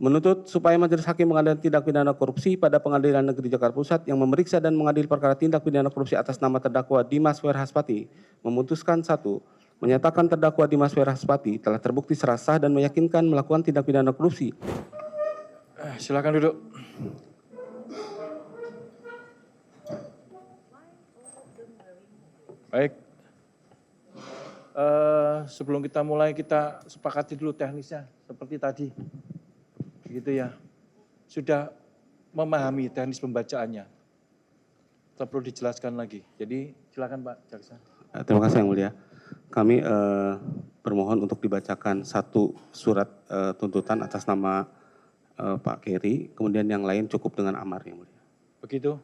Menuntut supaya Majelis Hakim Pengadilan Tindak Pidana Korupsi pada Pengadilan Negeri Jakarta Pusat yang memeriksa dan mengadili perkara tindak pidana korupsi atas nama terdakwa Dimas Werhaspati memutuskan: 1. Menyatakan terdakwa Dimas Werhaspati telah terbukti secara sah dan meyakinkan melakukan tindak pidana korupsi. Silakan duduk. Baik. Sebelum kita mulai, kita sepakati dulu teknisnya seperti tadi. Begitu ya. Sudah memahami teknis pembacaannya. Tak perlu dijelaskan lagi. Jadi silakan Pak Jaksa. Terima kasih Yang Mulia. Kami bermohon untuk dibacakan satu surat tuntutan atas nama Pak Keri, kemudian yang lain cukup dengan amar Yang Mulia. Begitu.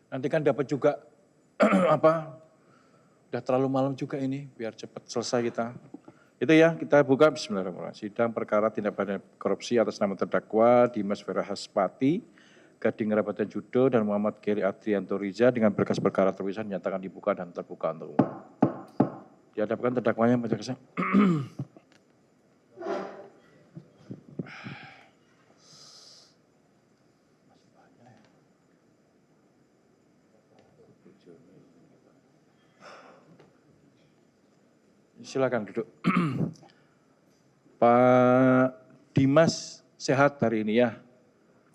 Nanti kan dapat juga udah terlalu malam juga ini, biar cepat selesai kita. Itu ya, kita buka bismillahirrahmanirrahim. Sidang perkara tindak pidana korupsi atas nama terdakwa Dimas Werhaspati, Gading Rabatan Judo, dan Muhammad Keri Adrianto Riza dengan berkas perkara terpisah dinyatakan dibuka dan terbuka untuk umum. Dihadapkan terdakwanya, Pak Jaksa. Silakan duduk. Pak Dimas sehat hari ini ya.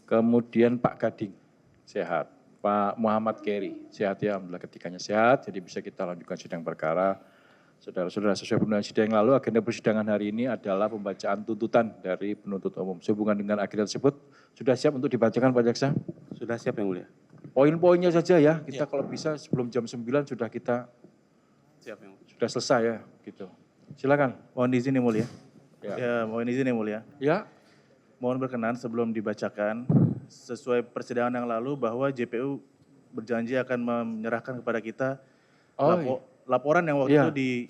Kemudian Pak Gading sehat. Pak Muhammad Keri sehat ya, alhamdulillah ketiganya sehat. Jadi bisa kita lanjutkan sidang perkara. Saudara-saudara, sesuai penutupan sidang yang lalu, agenda persidangan hari ini adalah pembacaan tuntutan dari penuntut umum. Sehubungan dengan agenda tersebut, sudah siap untuk dibacakan Pak Jaksa? Sudah siap Yang Mulia. Poin-poinnya saja ya, kita kalau bisa sebelum jam 9 sudah kita Siap Yang Mulia. sudah selesai ya, gitu. Silakan. Mohon izin Yang Mulia. Ya. Mohon izin Yang Mulia. Ya. Mohon berkenan sebelum dibacakan, sesuai persidangan yang lalu bahwa JPU berjanji akan menyerahkan kepada kita laporan yang waktu itu di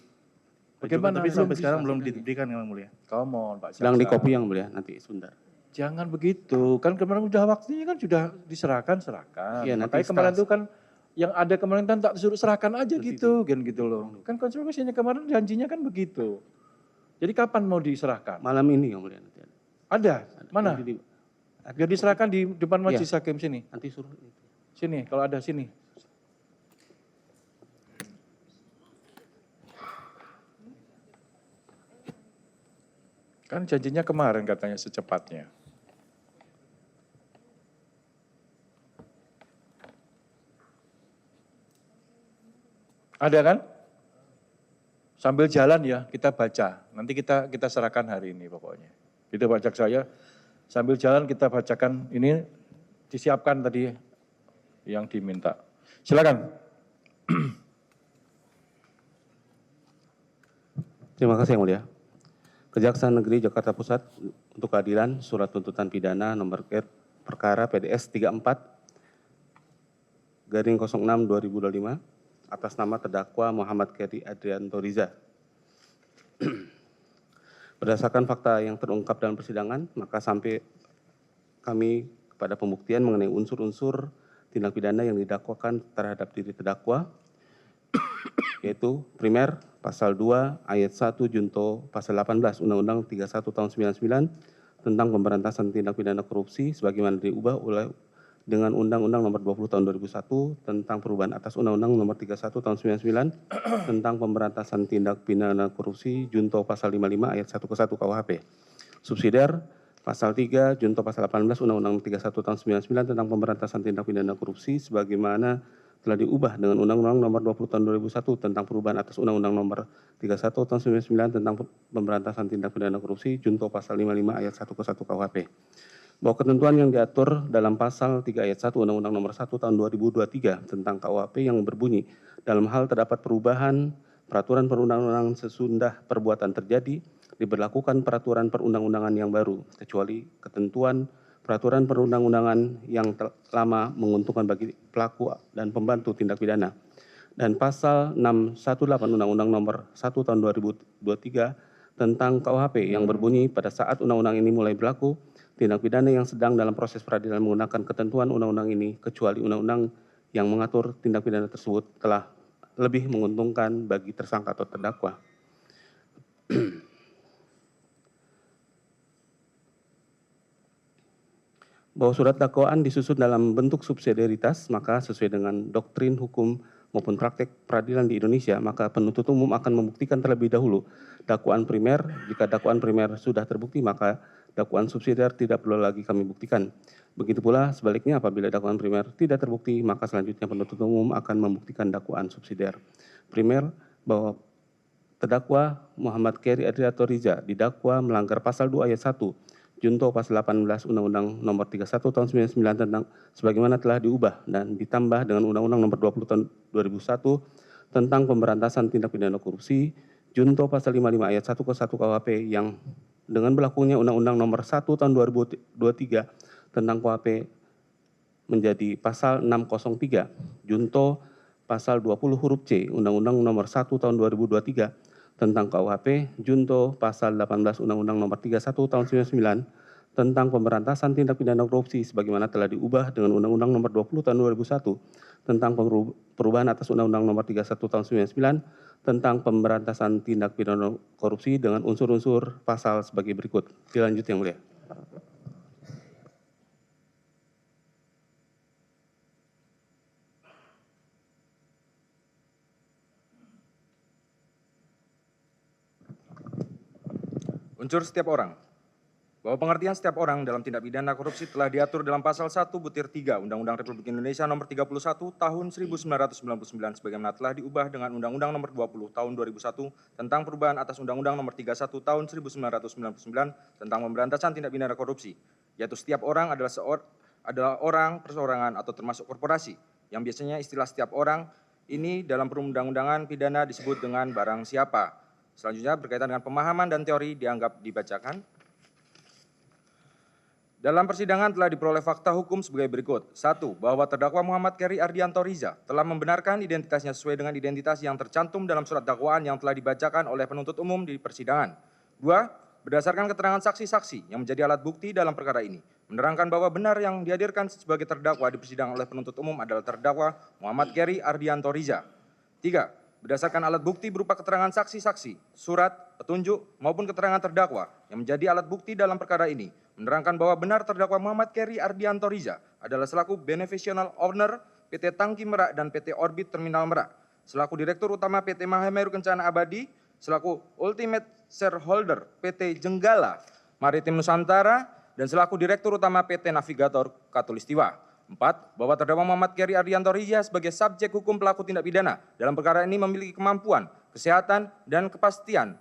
Bagaimana? tapi sampai Belum sekarang bisa belum sekali. diberikan Yang Mulia. Come on Pak Jaksa. Sedang di copy Yang Mulia, nanti sebentar. Jangan begitu, kan kemarin udah waktunya kan sudah diserahkan, serahkan. Iya, nanti Makanya kemarin setelah- itu kan yang ada kemarin kan tak disuruh serahkan aja gitu, kan gitu loh. Kan konstruksinya kemarin janjinya kan begitu. Jadi kapan mau diserahkan? Malam ini Yang Mulia nanti ada. Ada? Mana? Nanti Biar diserahkan di depan majelis Iya. hakim sini. nanti suruh. Sini, kalau ada sini. Kan janjinya kemarin katanya secepatnya. Ada kan? Sambil jalan ya kita baca. Nanti kita serahkan hari ini pokoknya. Gitu Pak Jaksa ya. Sambil jalan kita bacakan ini disiapkan tadi yang diminta. Silakan. Terima kasih Yang Mulia. Kejaksaan Negeri Jakarta Pusat untuk keadilan surat tuntutan pidana nomor perkara PDS 34/06/2025 atas nama terdakwa Muhammad Keri Adrianto Riza. Berdasarkan fakta yang terungkap dalam persidangan, maka sampai kami kepada pembuktian mengenai unsur-unsur tindak pidana yang didakwakan terhadap diri terdakwa, yaitu primer pasal 2 ayat 1 junto pasal 18 Undang-Undang 31 tahun 99 tentang pemberantasan tindak pidana korupsi sebagaimana diubah oleh dengan Undang-Undang nomor 20 tahun 2001 tentang perubahan atas Undang-Undang nomor 31 tahun 99 tentang pemberantasan tindak pidana korupsi junto pasal 55 ayat 1 ke 1 KUHP. Subsidiar pasal 3 junto pasal 18 Undang-Undang 31 tahun 99 tentang pemberantasan tindak pidana korupsi sebagaimana telah diubah dengan Undang-Undang nomor 20 tahun 2001 tentang perubahan atas Undang-Undang nomor 31 tahun 99 tentang pemberantasan tindak pidana korupsi junto pasal 55 ayat 1 ke 1 KUHP. Bahwa ketentuan yang diatur dalam pasal 3 ayat 1 Undang-Undang nomor 1 tahun 2023 tentang KUHP yang berbunyi dalam hal terdapat perubahan peraturan perundang-undangan sesudah perbuatan terjadi diberlakukan peraturan perundang-undangan yang baru kecuali ketentuan peraturan perundang-undangan yang lama menguntungkan bagi pelaku dan pembantu tindak pidana. Dan pasal 618 Undang-Undang nomor 1 tahun 2023 tentang KUHP yang berbunyi pada saat undang-undang ini mulai berlaku, tindak pidana yang sedang dalam proses peradilan menggunakan ketentuan undang-undang ini kecuali undang-undang yang mengatur tindak pidana tersebut telah lebih menguntungkan bagi tersangka atau terdakwa. bahwa surat dakwaan disusun dalam bentuk subsidiaritas, maka sesuai dengan doktrin hukum maupun praktek peradilan di Indonesia, maka penuntut umum akan membuktikan terlebih dahulu dakwaan primer. Jika dakwaan primer sudah terbukti, maka dakwaan subsidiar tidak perlu lagi kami buktikan. Begitu pula sebaliknya, apabila dakwaan primer tidak terbukti, maka selanjutnya penuntut umum akan membuktikan dakwaan subsidiar. Primer, bahwa terdakwa Muhammad Keri Ardianto Riza didakwa melanggar pasal 2 ayat 1 Junto pasal 18 Undang-Undang Nomor 31 Tahun 99 tentang sebagaimana telah diubah dan ditambah dengan Undang-Undang Nomor 20 Tahun 2001 tentang pemberantasan tindak pidana korupsi, junto pasal 55 ayat 1 ke 1 KUHP yang dengan berlakunya Undang-Undang Nomor 1 Tahun 2023 tentang KUHP menjadi pasal 603, junto pasal 20 huruf C Undang-Undang Nomor 1 Tahun 2023 tentang KUHP, junto pasal 18 Undang-Undang Nomor 31 Tahun 99 tentang pemberantasan tindak pidana korupsi sebagaimana telah diubah dengan Undang-Undang Nomor 20 Tahun 2001 tentang perubahan atas Undang-Undang Nomor 31 Tahun 99 tentang pemberantasan tindak pidana korupsi dengan unsur-unsur pasal sebagai berikut. Dilanjut yang mulia. Unsur setiap orang. Bahwa pengertian setiap orang dalam tindak pidana korupsi telah diatur dalam pasal 1/3 Undang-Undang Republik Indonesia Nomor 31 Tahun 1999 sebagaimana telah diubah dengan Undang-Undang Nomor 20 Tahun 2001 tentang perubahan atas Undang-Undang Nomor 31 Tahun 1999 tentang pemberantasan tindak pidana korupsi, yaitu setiap orang adalah orang, perseorangan atau termasuk korporasi, yang biasanya istilah setiap orang ini dalam perundang-undangan pidana disebut dengan barang siapa. Selanjutnya berkaitan dengan pemahaman dan teori dianggap dibacakan. Dalam persidangan telah diperoleh fakta hukum sebagai berikut. 1. Bahwa terdakwa Muhammad Keri Ardianto Riza telah membenarkan identitasnya sesuai dengan identitas yang tercantum dalam surat dakwaan yang telah dibacakan oleh penuntut umum di persidangan. 2. Berdasarkan keterangan saksi-saksi yang menjadi alat bukti dalam perkara ini, menerangkan bahwa benar yang dihadirkan sebagai terdakwa di persidangan oleh penuntut umum adalah terdakwa Muhammad Keri Ardianto Riza. 3. Berdasarkan alat bukti berupa keterangan saksi-saksi, surat, petunjuk, maupun keterangan terdakwa yang menjadi alat bukti dalam perkara ini, menerangkan bahwa benar terdakwa Muhammad Keri Ardianto Riza adalah selaku beneficial owner PT Tangki Merak dan PT Orbit Terminal Merak, selaku Direktur Utama PT Mahameru Kencana Abadi, selaku Ultimate Shareholder PT Jenggala Maritim Nusantara, dan selaku Direktur Utama PT Navigator Katulistiwa. 4. Bahwa terdakwa Muhammad Keri Ardianto Riza sebagai subjek hukum pelaku tindak pidana dalam perkara ini memiliki kemampuan, kesehatan, dan kepastian,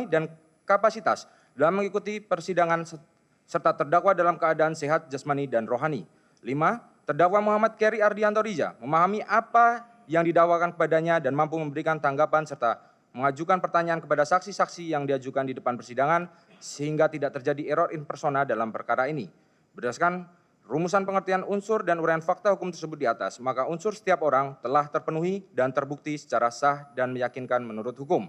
dan kapasitas dalam mengikuti persidangan serta terdakwa dalam keadaan sehat jasmani dan rohani. 5. Terdakwa Muhammad Keri Ardianto Riza memahami apa yang didakwakan kepadanya dan mampu memberikan tanggapan serta mengajukan pertanyaan kepada saksi-saksi yang diajukan di depan persidangan sehingga tidak terjadi error in persona dalam perkara ini. Berdasarkan rumusan pengertian unsur dan uraian fakta hukum tersebut di atas, maka unsur setiap orang telah terpenuhi dan terbukti secara sah dan meyakinkan menurut hukum.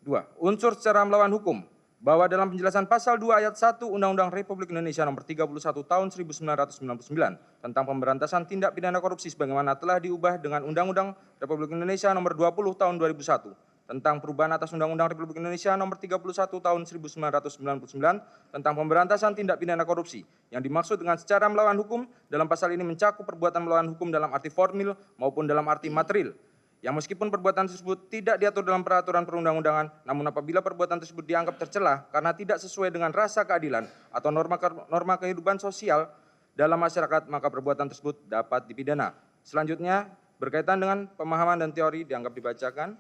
2. Unsur secara melawan hukum, bahwa dalam penjelasan pasal 2 ayat 1 Undang-Undang Republik Indonesia Nomor 31 Tahun 1999 tentang pemberantasan tindak pidana korupsi sebagaimana telah diubah dengan Undang-Undang Republik Indonesia Nomor 20 Tahun 2001 tentang perubahan atas Undang-Undang Republik Indonesia Nomor 31 Tahun 1999 tentang pemberantasan tindak pidana korupsi. Yang dimaksud dengan secara melawan hukum dalam pasal ini mencakup perbuatan melawan hukum dalam arti formil maupun dalam arti material. Yang meskipun perbuatan tersebut tidak diatur dalam peraturan perundang-undangan, namun apabila perbuatan tersebut dianggap tercela karena tidak sesuai dengan rasa keadilan atau norma kehidupan sosial dalam masyarakat, maka perbuatan tersebut dapat dipidana. Selanjutnya, berkaitan dengan pemahaman dan teori dianggap dibacakan.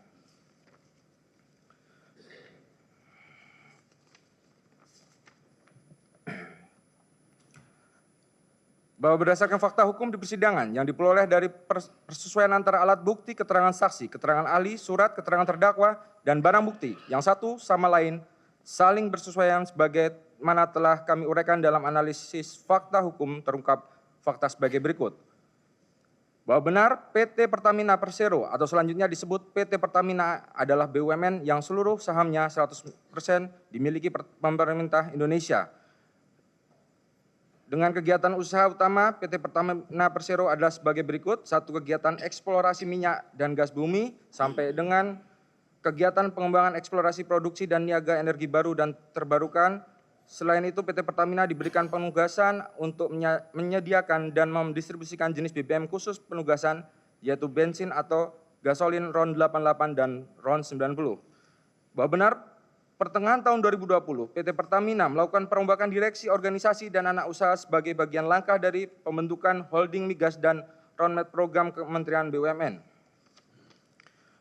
Bahwa berdasarkan fakta hukum di persidangan yang diperoleh dari persesuaian antara alat bukti, keterangan saksi, keterangan ahli, surat, keterangan terdakwa, dan barang bukti yang satu sama lain saling bersesuaian sebagaimana telah kami uraikan dalam analisis fakta hukum terungkap fakta sebagai berikut. Bahwa benar PT Pertamina Persero atau selanjutnya disebut PT Pertamina adalah BUMN yang seluruh sahamnya 100% dimiliki pemerintah Indonesia. Dengan kegiatan usaha utama PT Pertamina Persero adalah sebagai berikut. 1. Kegiatan eksplorasi minyak dan gas bumi sampai dengan kegiatan pengembangan eksplorasi produksi dan niaga energi baru dan terbarukan Selain itu, PT Pertamina diberikan penugasan untuk menyediakan dan mendistribusikan jenis BBM khusus penugasan, yaitu bensin atau gasolin RON 88 dan RON 90. Bahwa benar, pertengahan tahun 2020, PT Pertamina melakukan perombakan direksi, organisasi, dan anak usaha sebagai bagian langkah dari pembentukan holding migas dan roadmap program Kementerian BUMN.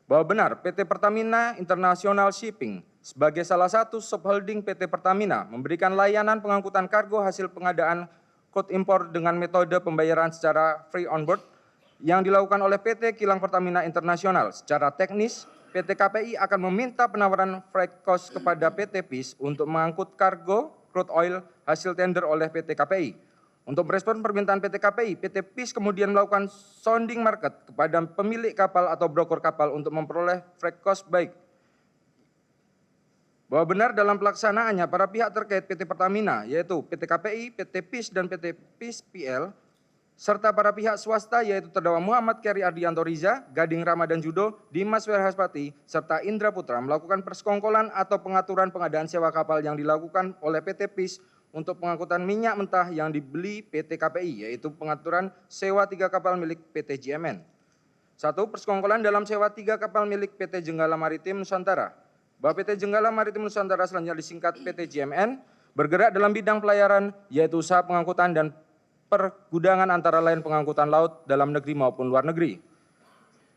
Bahwa benar, PT Pertamina International Shipping sebagai salah satu subholding PT Pertamina memberikan layanan pengangkutan kargo hasil pengadaan quote impor dengan metode pembayaran secara free on board yang dilakukan oleh PT Kilang Pertamina Internasional. Secara teknis, PT KPI akan meminta penawaran freight cost kepada PT PIS untuk mengangkut kargo crude oil hasil tender oleh PT KPI. Untuk merespon permintaan PT KPI, PT PIS kemudian melakukan sounding market kepada pemilik kapal atau broker kapal untuk memperoleh freight cost baik. Bahwa benar dalam pelaksanaannya para pihak terkait PT Pertamina, yaitu PT KPI, PT PIS, dan PT PIS PL, serta para pihak swasta yaitu terdakwa Muhammad Keri Ardianto Riza, Gading Ramadan Judo, Dimas Werhaspati, serta Indra Putra melakukan persekongkolan atau pengaturan pengadaan sewa kapal yang dilakukan oleh PT PIS untuk pengangkutan minyak mentah yang dibeli PT KPI, yaitu pengaturan sewa 3 kapal milik PT JMN. 1. Persekongkolan dalam sewa 3 kapal milik PT Jenggala Maritim Nusantara. Bahwa PT Jenggala Maritim Nusantara selanjutnya disingkat PT JMN, bergerak dalam bidang pelayaran, yaitu usaha pengangkutan dan pergudangan antara lain pengangkutan laut dalam negeri maupun luar negeri.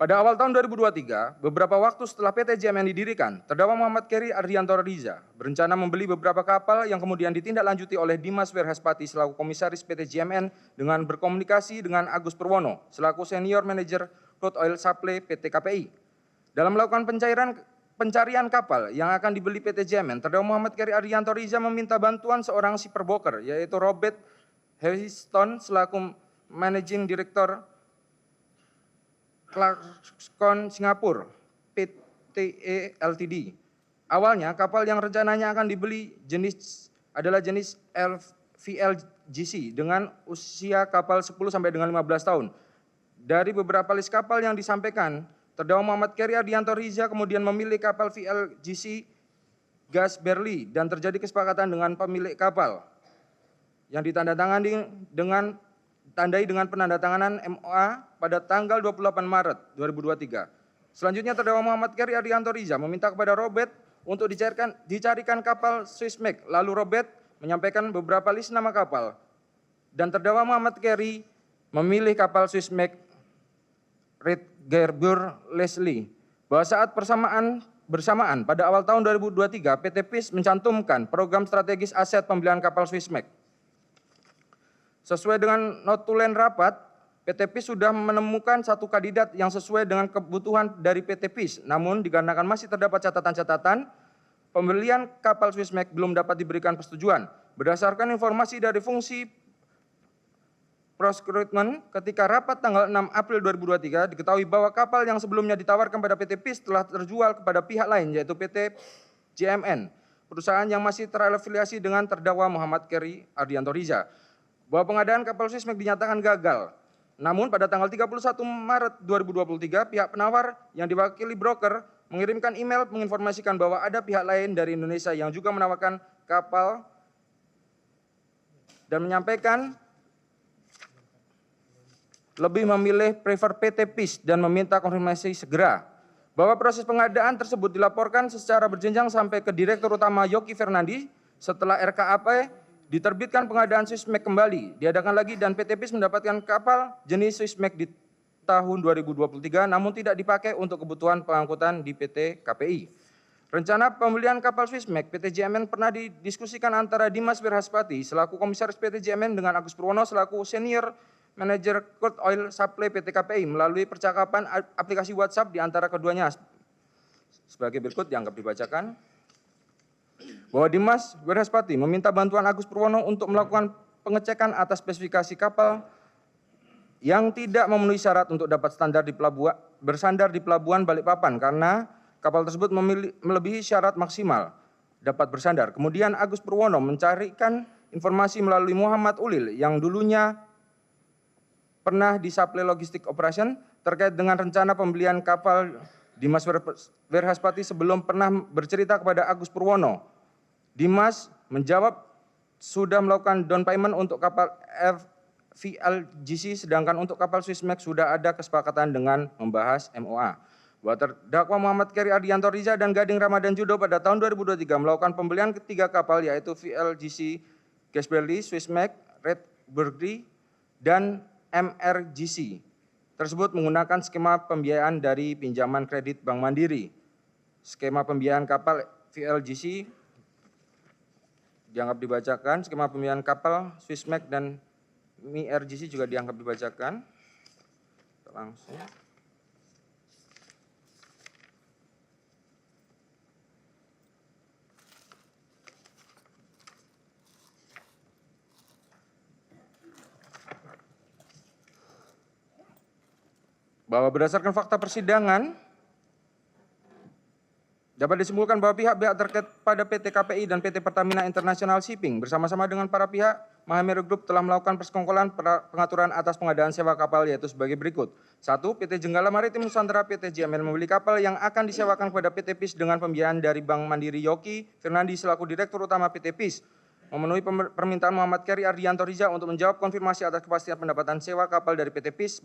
Pada awal tahun 2023, beberapa waktu setelah PT JMN didirikan, terdakwa Muhammad Keri Ardianto Riza berencana membeli beberapa kapal yang kemudian ditindaklanjuti oleh Dimas Werhaspati selaku komisaris PT JMN dengan berkomunikasi dengan Agus Purwono selaku senior manager crude oil supply PT KPI. Dalam melakukan pencarian kapal yang akan dibeli PT JMN, terdakwa Muhammad Keri Ardianto Riza meminta bantuan seorang shipper broker yaitu Robert Hewiston selaku Managing Director Clarkson Singapura PTE Ltd. Awalnya kapal yang rencananya akan dibeli adalah jenis VLGC dengan usia kapal 10 sampai dengan 15 tahun. Dari beberapa list kapal yang disampaikan, terdakwa Muhammad Keri Ardianto Riza kemudian memilih kapal VLGC Gas Berli dan terjadi kesepakatan dengan pemilik kapal yang ditandai dengan penandatanganan MOA pada tanggal 28 Maret 2023. Selanjutnya terdakwa Muhammad Keri Ardianto Riza meminta kepada Robert untuk dicarikan kapal Swissmec. Lalu Robert menyampaikan beberapa list nama kapal dan terdakwa Muhammad Keri memilih kapal Swissmec Redgerbur Leslie. Bahwa saat bersamaan pada awal tahun 2023 PT PIS mencantumkan program strategis aset pembelian kapal Swissmec. Sesuai dengan notulen rapat, PT PIS sudah menemukan satu kandidat yang sesuai dengan kebutuhan dari PT PIS. Namun dikarenakan masih terdapat catatan-catatan, pembelian kapal Swissmec belum dapat diberikan persetujuan. Berdasarkan informasi dari fungsi Prosecruitment, ketika rapat tanggal 6 April 2023, diketahui bahwa kapal yang sebelumnya ditawarkan pada PT PIS telah terjual kepada pihak lain, yaitu PT JMN, perusahaan yang masih terafiliasi dengan terdakwa Muhammad Keri Ardianto Riza. Bahwa pengadaan kapal Swissmec dinyatakan gagal. Namun pada tanggal 31 Maret 2023, pihak penawar yang diwakili broker mengirimkan email menginformasikan bahwa ada pihak lain dari Indonesia yang juga menawarkan kapal dan menyampaikan lebih memilih prefer PT PIS dan meminta konfirmasi segera. Bahwa proses pengadaan tersebut dilaporkan secara berjenjang sampai ke Direktur Utama Yogi Fernandi. Setelah RKAP diterbitkan pengadaan Swissmec kembali, diadakan lagi dan PT PIS mendapatkan kapal jenis Swissmec di tahun 2023 namun tidak dipakai untuk kebutuhan pengangkutan di PT KPI. Rencana pembelian kapal Swissmec PT JMN pernah didiskusikan antara Dimas Werhaspati selaku komisaris PT JMN dengan Agus Purwono selaku senior manager crude oil supply PT KPI melalui percakapan aplikasi WhatsApp di antara keduanya. Sebagai berikut dianggap dibacakan. Bahwa Dimas Werhaspati meminta bantuan Agus Purwono untuk melakukan pengecekan atas spesifikasi kapal yang tidak memenuhi syarat untuk dapat bersandar di pelabuhan Balikpapan karena kapal tersebut melebihi syarat maksimal dapat bersandar. Kemudian Agus Purwono mencarikan informasi melalui Muhammad Ulil yang dulunya pernah di Supply Logistic Operation terkait dengan rencana pembelian kapal. Dimas Werhaspati sebelum pernah bercerita kepada Agus Purwono. Dimas menjawab sudah melakukan down payment untuk kapal VLGC, sedangkan untuk kapal Swissmec sudah ada kesepakatan dengan membahas MOA. Bahwa terdakwa Muhammad Keri Ardianto Riza dan Gading Ramadan Judo pada tahun 2023 melakukan pembelian ketiga kapal yaitu VLGC Gasberly, Swissmec, Red Burgundy, dan MRGC. Tersebut menggunakan skema pembiayaan dari pinjaman kredit Bank Mandiri. Skema pembiayaan kapal VLGC dianggap dibacakan, skema pembiayaan kapal Swissmec dan MRGC juga dianggap dibacakan. Langsung. Bahwa berdasarkan fakta persidangan, dapat disimpulkan bahwa pihak-pihak terkait pada PT KPI dan PT Pertamina International Shipping bersama-sama dengan para pihak Mahameru Group telah melakukan persekongkolan pengaturan atas pengadaan sewa kapal yaitu sebagai berikut. 1. PT Jenggala Maritim Nusantara PT JML membeli kapal yang akan disewakan kepada PT PIS dengan pembiayaan dari Bank Mandiri. Yoki Fernandi selaku Direktur Utama PT PIS memenuhi permintaan Muhammad Keri Ardianto Riza untuk menjawab konfirmasi atas kepastian pendapatan sewa kapal dari PT PIS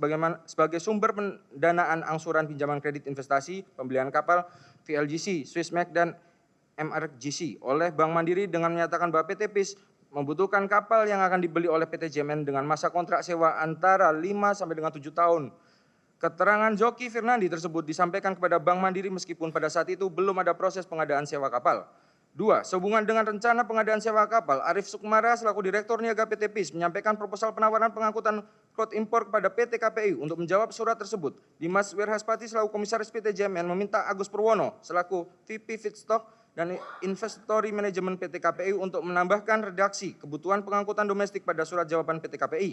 sebagai sumber pendanaan angsuran pinjaman kredit investasi pembelian kapal VLGC, Swissmec, dan MRGC oleh Bank Mandiri dengan menyatakan bahwa PT PIS membutuhkan kapal yang akan dibeli oleh PT JMN dengan masa kontrak sewa antara 5 sampai dengan 7 tahun. Keterangan Joki Fernandi tersebut disampaikan kepada Bank Mandiri meskipun pada saat itu belum ada proses pengadaan sewa kapal. 2. Sehubungan dengan rencana pengadaan sewa kapal, Arif Sukmara selaku Direktur Niaga PT PIS menyampaikan proposal penawaran pengangkutan crude impor kepada PT KPI untuk menjawab surat tersebut. Dimas Wirhaspati selaku Komisaris PT JMN meminta Agus Purwono selaku VP Feedstock dan Inventory Management PT KPI untuk menambahkan redaksi kebutuhan pengangkutan domestik pada surat jawaban PT KPI.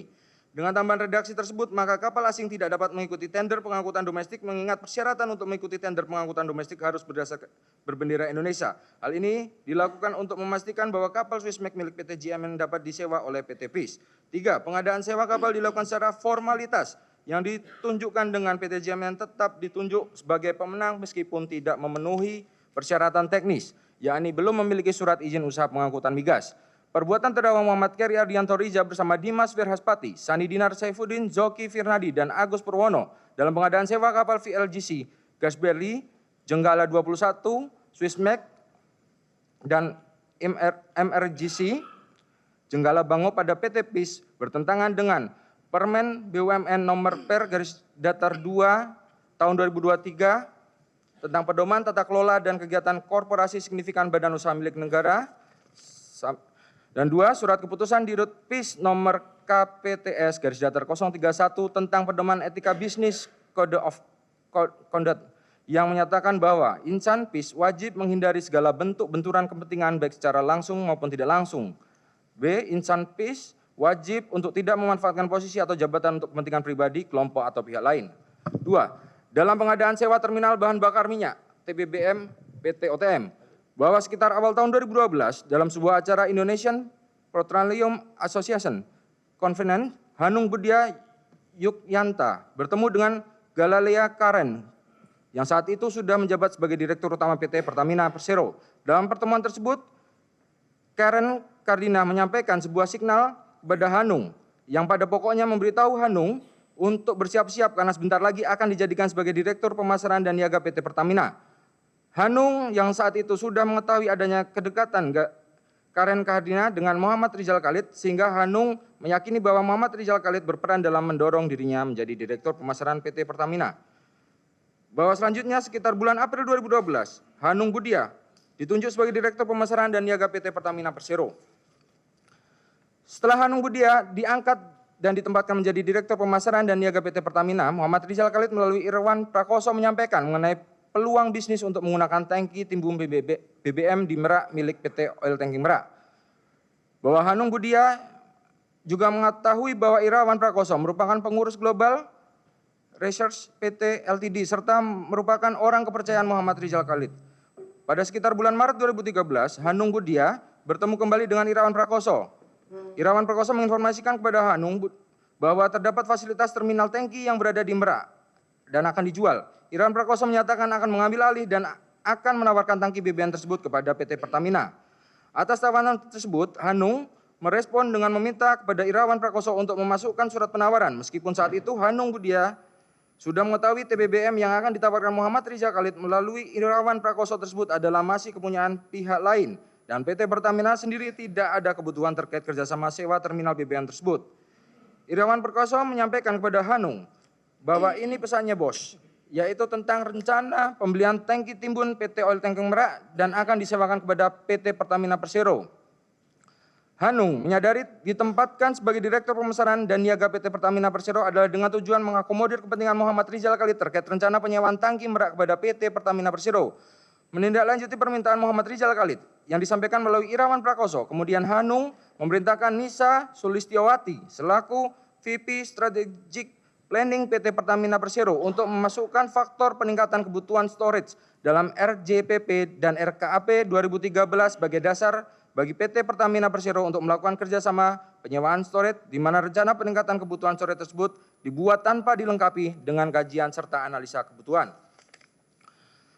Dengan tambahan redaksi tersebut, maka kapal asing tidak dapat mengikuti tender pengangkutan domestik mengingat persyaratan untuk mengikuti tender pengangkutan domestik harus berdasarkan berbendera Indonesia. Hal ini dilakukan untuk memastikan bahwa kapal Swissmec milik PT JMN dapat disewa oleh PT PIS. 3. Pengadaan sewa kapal dilakukan secara formalitas yang ditunjukkan dengan PT JMN tetap ditunjuk sebagai pemenang meskipun tidak memenuhi persyaratan teknis, yakni belum memiliki surat izin usaha pengangkutan migas. Perbuatan terdakwa Muhammad Keri Ardianto Riza bersama Dimas Wirhaspati, Sani Dinar Saifuddin, Joki Fernandi, dan Agus Purwono dalam pengadaan sewa kapal VLGC Gasberly, Jenggala 21, Swissmec, dan MRGC Jenggala Bango pada PT PIS bertentangan dengan Permen BUMN nomor per/datar 2 tahun 2023 tentang pedoman tata kelola dan kegiatan korporasi signifikan badan usaha milik negara. Dan 2. Surat keputusan Dirut PIS nomor KPTS/031 tentang pedoman etika bisnis Code of Conduct yang menyatakan bahwa insan PIS wajib menghindari segala bentuk benturan kepentingan baik secara langsung maupun tidak langsung. B. Insan PIS wajib untuk tidak memanfaatkan posisi atau jabatan untuk kepentingan pribadi, kelompok, atau pihak lain. 2. Dalam pengadaan sewa terminal bahan bakar minyak TBBM PT OTM, bahwa sekitar awal tahun 2012 dalam sebuah acara Indonesian Petroleum Association Conference, Hanung Budia Yukyanta bertemu dengan Galalea Karen yang saat itu sudah menjabat sebagai Direktur Utama PT Pertamina Persero. Dalam pertemuan tersebut, Karen Kardina menyampaikan sebuah signal kepada Hanung yang pada pokoknya memberitahu Hanung untuk bersiap-siap karena sebentar lagi akan dijadikan sebagai Direktur Pemasaran dan Niaga PT Pertamina. Hanung yang saat itu sudah mengetahui adanya kedekatan Karen Kardina dengan Muhammad Rizal Khalid sehingga Hanung meyakini bahwa Muhammad Rizal Khalid berperan dalam mendorong dirinya menjadi Direktur Pemasaran PT Pertamina. Bahwa selanjutnya sekitar bulan April 2012, Hanung Budia ditunjuk sebagai Direktur Pemasaran dan Niaga PT Pertamina Persero. Setelah Hanung Budia diangkat dan ditempatkan menjadi Direktur Pemasaran dan Niaga PT Pertamina, Muhammad Rizal Khalid melalui Irwan Prakoso menyampaikan mengenai peluang bisnis untuk menggunakan tangki timbun BBM di Merak milik PT Oil Tanking Merak. Bahwa Hanung Budia juga mengetahui bahwa Irawan Prakoso merupakan pengurus global Research PT Ltd serta merupakan orang kepercayaan Muhammad Rizal Khalid. Pada sekitar bulan Maret 2013, Hanung Budia bertemu kembali dengan Irawan Prakoso. Irawan Prakoso menginformasikan kepada Hanung bahwa terdapat fasilitas terminal tangki yang berada di Merak dan akan dijual. Irawan Prakoso menyatakan akan mengambil alih dan akan menawarkan tangki BBM tersebut kepada PT Pertamina. Atas tawaran tersebut, Hanung merespon dengan meminta kepada Irawan Prakoso untuk memasukkan surat penawaran. Meskipun saat itu Hanung Budia sudah mengetahui TBBM yang akan ditawarkan Muhammad Rizal Khalid melalui Irawan Prakoso tersebut adalah masih kepunyaan pihak lain dan PT Pertamina sendiri tidak ada kebutuhan terkait kerjasama sewa terminal BBM tersebut. Irawan Prakoso menyampaikan kepada Hanung bahwa ini pesannya bos, yaitu tentang rencana pembelian tangki timbun PT Oil Tanking Merak dan akan disewakan kepada PT Pertamina Persero. Hanung menyadari ditempatkan sebagai Direktur Pemasaran dan Niaga PT Pertamina Persero adalah dengan tujuan mengakomodir kepentingan Muhammad Rizal Khalid terkait rencana penyewaan tangki Merak kepada PT Pertamina Persero. Menindaklanjuti permintaan Muhammad Rizal Khalid yang disampaikan melalui Irawan Prakoso, kemudian Hanung memerintahkan Nisa Sulistiawati selaku VP Strategic Planning PT Pertamina Persero untuk memasukkan faktor peningkatan kebutuhan storage dalam RJPP dan RKAP 2013 sebagai dasar bagi PT Pertamina Persero untuk melakukan kerjasama penyewaan storage di mana rencana peningkatan kebutuhan storage tersebut dibuat tanpa dilengkapi dengan kajian serta analisa kebutuhan.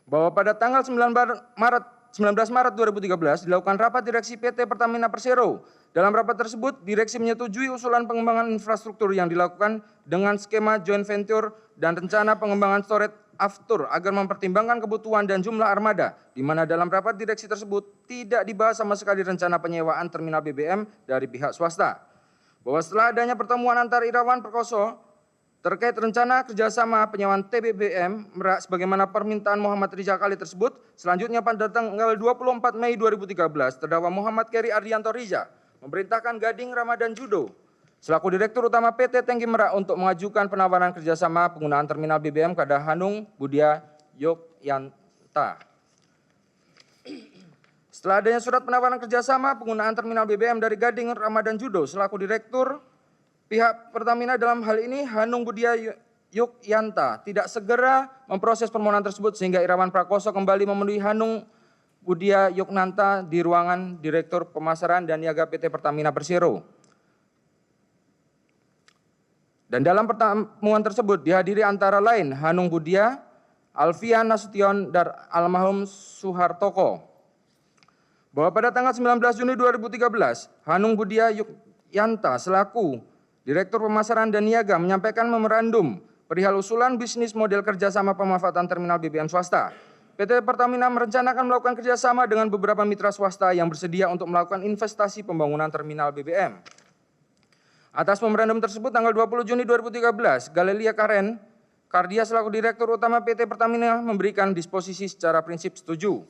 Bahwa pada tanggal 19 Maret 2013 dilakukan rapat direksi PT Pertamina Persero. Dalam rapat tersebut, direksi menyetujui usulan pengembangan infrastruktur yang dilakukan dengan skema joint venture dan rencana pengembangan storage aftur agar mempertimbangkan kebutuhan dan jumlah armada, di mana dalam rapat direksi tersebut tidak dibahas sama sekali rencana penyewaan terminal BBM dari pihak swasta. Bahwa setelah adanya pertemuan antara Irawan Prakoso terkait rencana kerjasama penyewaan TBBM Merak sebagaimana permintaan Muhammad Rizal Khalid tersebut, selanjutnya pada tanggal 24 Mei 2013, terdakwa Muhammad Keri Ardianto Riza memerintahkan Gading Ramadan Judo selaku Direktur Utama PT Tangki Merak untuk mengajukan penawaran kerjasama penggunaan terminal BBM kepada Hanung Budia Yogyanta. Setelah adanya surat penawaran kerjasama penggunaan terminal BBM dari Gading Ramadan Judo selaku Direktur pihak Pertamina dalam hal ini Hanung Budia Yogyanta tidak segera memproses permohonan tersebut sehingga Irawan Prakoso kembali memenuhi Hanung Budia Yogyanta di ruangan Direktur Pemasaran dan Niaga PT Pertamina Persero. Dan dalam pertemuan tersebut dihadiri antara lain Hanung Budia, Alfian Nasution, dan almarhum Suhartoko. Bahwa pada tanggal 19 Juni 2013, Hanung Budia Yogyanta selaku Direktur Pemasaran dan Niaga menyampaikan memorandum perihal usulan bisnis model kerjasama pemanfaatan terminal BBM swasta. PT Pertamina merencanakan melakukan kerjasama dengan beberapa mitra swasta yang bersedia untuk melakukan investasi pembangunan terminal BBM. Atas memorandum tersebut tanggal 20 Juni 2013, Galelia Karen Kardia selaku Direktur Utama PT Pertamina memberikan disposisi secara prinsip setuju.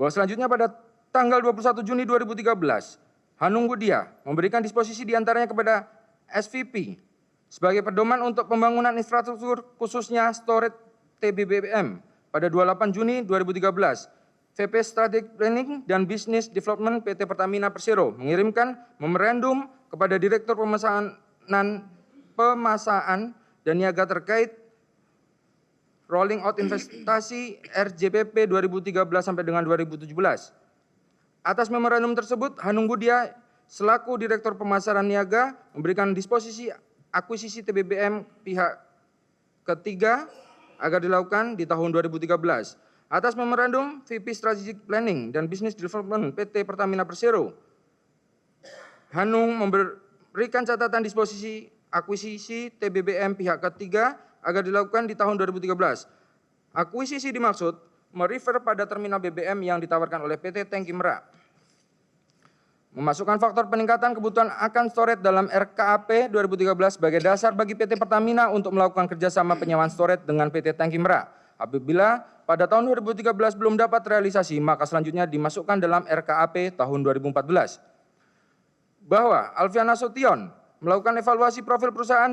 Bahwa selanjutnya pada tanggal 21 Juni 2013, Hanung Budia memberikan disposisi diantaranya kepada SVP sebagai pedoman untuk pembangunan infrastruktur khususnya storage TBBM pada 28 Juni 2013. VP Strategic Planning dan Business Development PT Pertamina Persero mengirimkan memorandum kepada Direktur Pemasaan dan Niaga terkait rolling out investasi RJPP 2013 sampai dengan 2017. Atas memorandum tersebut, Hanung Budia selaku Direktur Pemasaran Niaga memberikan disposisi akuisisi TBBM pihak ketiga agar dilakukan di tahun 2013. Atas memorandum VP Strategic Planning dan Business Development PT Pertamina Persero, Hanung memberikan catatan disposisi akuisisi TBBM pihak ketiga agar dilakukan di tahun 2013. Akuisisi dimaksud merefer pada terminal BBM yang ditawarkan oleh PT Tangki Merak. Memasukkan faktor peningkatan kebutuhan akan storage dalam RKAP 2013 sebagai dasar bagi PT Pertamina untuk melakukan kerjasama penyewaan storage dengan PT Tangki Merak. Apabila pada tahun 2013 belum dapat realisasi, maka selanjutnya dimasukkan dalam RKAP tahun 2014. Bahwa Alfian Nasution melakukan evaluasi profil perusahaan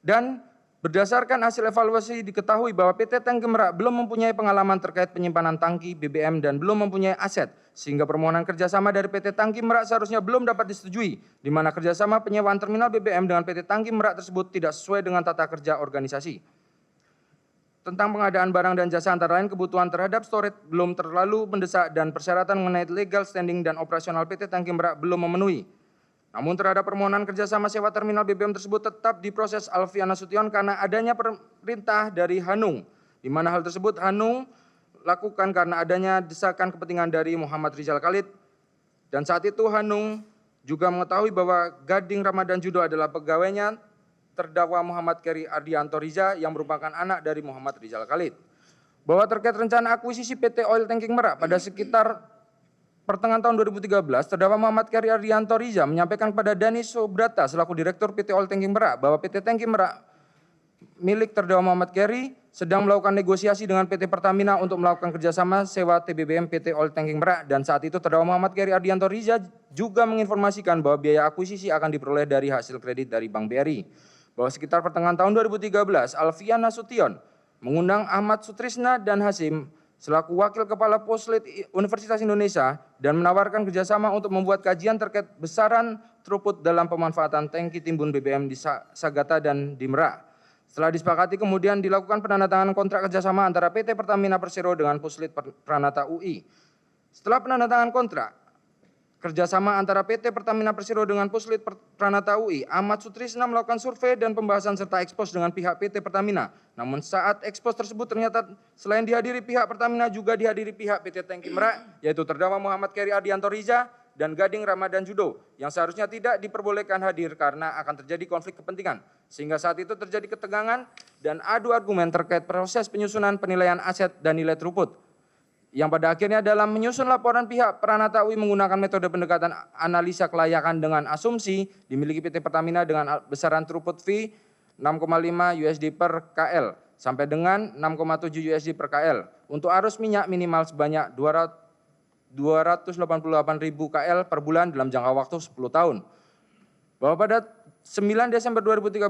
dan berdasarkan hasil evaluasi diketahui bahwa PT Tangki Merak belum mempunyai pengalaman terkait penyimpanan tangki BBM dan belum mempunyai aset, sehingga permohonan kerjasama dari PT Tangki Merak seharusnya belum dapat disetujui, di mana kerjasama penyewaan terminal BBM dengan PT Tangki Merak tersebut tidak sesuai dengan tata kerja organisasi. Tentang pengadaan barang dan jasa antara lain kebutuhan terhadap storage belum terlalu mendesak dan persyaratan mengenai legal standing dan operasional PT Tangki Merak belum memenuhi. Namun terhadap permohonan kerjasama sewa terminal BBM tersebut tetap diproses Alfian Nasution karena adanya perintah dari Hanung, di mana hal tersebut Hanung lakukan karena adanya desakan kepentingan dari Muhammad Rizal Khalid Dan saat itu Hanung juga mengetahui bahwa Gading Ramadan Judo adalah pegawainya terdakwa Muhammad Keri Ardianto Riza yang merupakan anak dari Muhammad Rizal Khalid. Bahwa terkait rencana akuisisi PT Oil Tanking Merak pada sekitar pertengahan tahun 2013, terdakwa Muhammad Keri Ardianto Riza menyampaikan kepada Dani Subrata selaku Direktur PT Oil Tanking Merak bahwa PT Tanking Merak milik terdakwa Muhammad Keri sedang melakukan negosiasi dengan PT Pertamina untuk melakukan kerjasama sewa TBBM PT Oil Tanking Merak, dan saat itu terdakwa Muhammad Keri Ardianto Riza juga menginformasikan bahwa biaya akuisisi akan diperoleh dari hasil kredit dari Bank BRI. Bahwa sekitar pertengahan tahun 2013, Alfian Nasution mengundang Ahmad Sutrisna dan Hasim selaku Wakil Kepala Puslit Universitas Indonesia dan menawarkan kerjasama untuk membuat kajian terkait besaran throughput dalam pemanfaatan tangki timbun BBM di Sagata dan di Merak. Setelah disepakati, kemudian dilakukan penandatanganan kontrak kerjasama antara PT Pertamina Persero dengan Puslit Pranata UI. Setelah penandatanganan kontrak kerjasama antara PT Pertamina Persero dengan Puslit Pranata UI, Ahmad Sutrisna melakukan survei dan pembahasan serta ekspos dengan pihak PT Pertamina. Namun saat ekspos tersebut ternyata selain dihadiri pihak Pertamina juga dihadiri pihak PT Tanki Merak, yaitu terdakwa Muhammad Keri Ardianto Riza dan Gading Ramadan Judo yang seharusnya tidak diperbolehkan hadir karena akan terjadi konflik kepentingan. Sehingga saat itu terjadi ketegangan dan adu argumen terkait proses penyusunan penilaian aset dan nilai throughput. Yang pada akhirnya dalam menyusun laporan pihak Pranata UI menggunakan metode pendekatan analisa kelayakan dengan asumsi dimiliki PT Pertamina dengan besaran throughput fee 6,5 USD per KL sampai dengan 6,7 USD per KL. Untuk arus minyak minimal sebanyak 288.000 KL per bulan dalam jangka waktu 10 tahun. Bahwa pada 9 Desember 2013,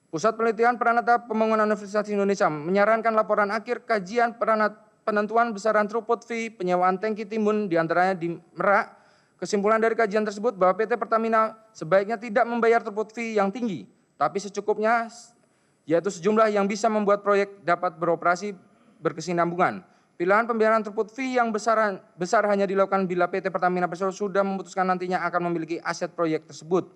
Pusat Penelitian Pranata Pembangunan Universitas Indonesia menyarankan laporan akhir kajian penentuan besaran throughput fee penyewaan tangki timbun diantaranya di Merak. Kesimpulan dari kajian tersebut bahwa PT Pertamina sebaiknya tidak membayar throughput fee yang tinggi, tapi secukupnya, yaitu sejumlah yang bisa membuat proyek dapat beroperasi berkesinambungan. Pilihan pembayaran throughput fee yang besar hanya dilakukan bila PT Pertamina Persero sudah memutuskan nantinya akan memiliki aset proyek tersebut.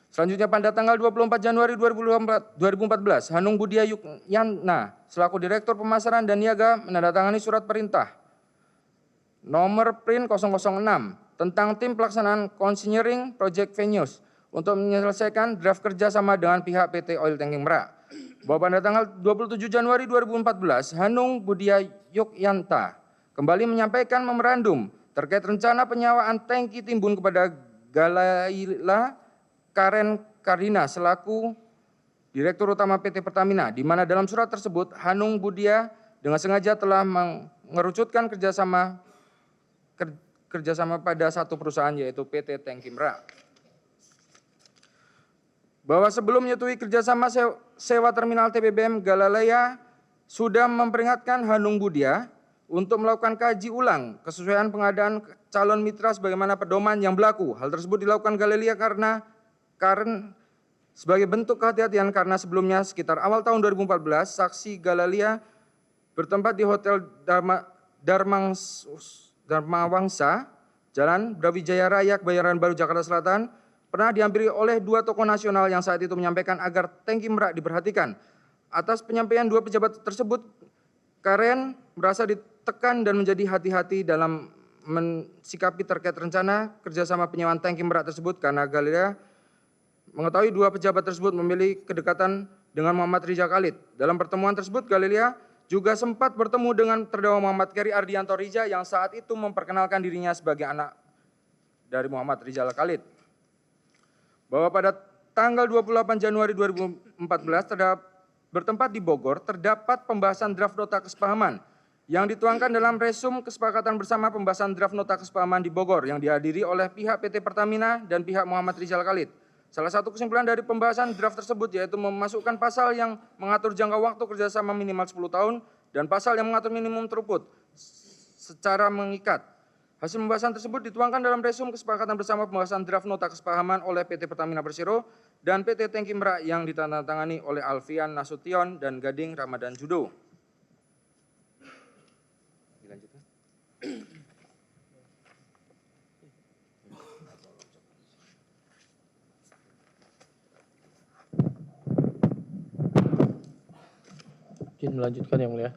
Selanjutnya pada tanggal 24 Januari 2014, Hanung Budia Yukyana selaku Direktur Pemasaran dan Niaga menandatangani surat perintah nomor print 006 tentang tim pelaksanaan Consigning Project Venues untuk menyelesaikan draft kerjasama dengan pihak PT Oil Tanking Merak. Bahwa pada tanggal 27 Januari 2014, Hanung Budia Yukyanta kembali menyampaikan memorandum terkait rencana penyewaan tangki timbun kepada Galaila Karen Kardina selaku Direktur Utama PT Pertamina, di mana dalam surat tersebut Hanung Budia dengan sengaja telah mengerucutkan kerjasama pada satu perusahaan yaitu PT Tanki Merak. Bahwa sebelum menyetujui kerjasama sewa terminal TBBM Galilea sudah memperingatkan Hanung Budia untuk melakukan kaji ulang kesesuaian pengadaan calon mitra sebagaimana pedoman yang berlaku. Hal tersebut dilakukan Galilea karena sebagai bentuk kehati-hatian karena sebelumnya sekitar awal tahun 2014 saksi Galilea bertempat di Hotel Dharma Wangsa, Jalan Brawijaya Raya, Kebayoran Baru, Jakarta Selatan, pernah dihampiri oleh dua tokoh nasional yang saat itu menyampaikan agar Tanki Merak diperhatikan. Atas penyampaian dua pejabat tersebut, Karen merasa ditekan dan menjadi hati-hati dalam mensikapi terkait rencana kerjasama penyewaan Tanki Merak tersebut karena Galilea mengetahui dua pejabat tersebut memiliki kedekatan dengan Muhammad Rizal Khalid. Dalam pertemuan tersebut, Galilea juga sempat bertemu dengan terdakwa Muhammad Keri Ardianto Riza yang saat itu memperkenalkan dirinya sebagai anak dari Muhammad Rizal Khalid. Bahwa pada tanggal 28 Januari 2014 bertempat di Bogor terdapat pembahasan draft nota kesepahaman yang dituangkan dalam resum kesepakatan bersama pembahasan draft nota kesepahaman di Bogor yang dihadiri oleh pihak PT Pertamina dan pihak Muhammad Rizal Khalid. Salah satu kesimpulan dari pembahasan draft tersebut yaitu memasukkan pasal yang mengatur jangka waktu kerjasama minimal 10 tahun dan pasal yang mengatur minimum throughput secara mengikat. Hasil pembahasan tersebut dituangkan dalam resum kesepakatan bersama pembahasan draft nota kesepahaman oleh PT Pertamina Persero dan PT Tanki Merak yang ditandatangani oleh Alfian Nasution dan Gading Ramadan Judo. Dilanjutkan. Izin melanjutkan yang mulia.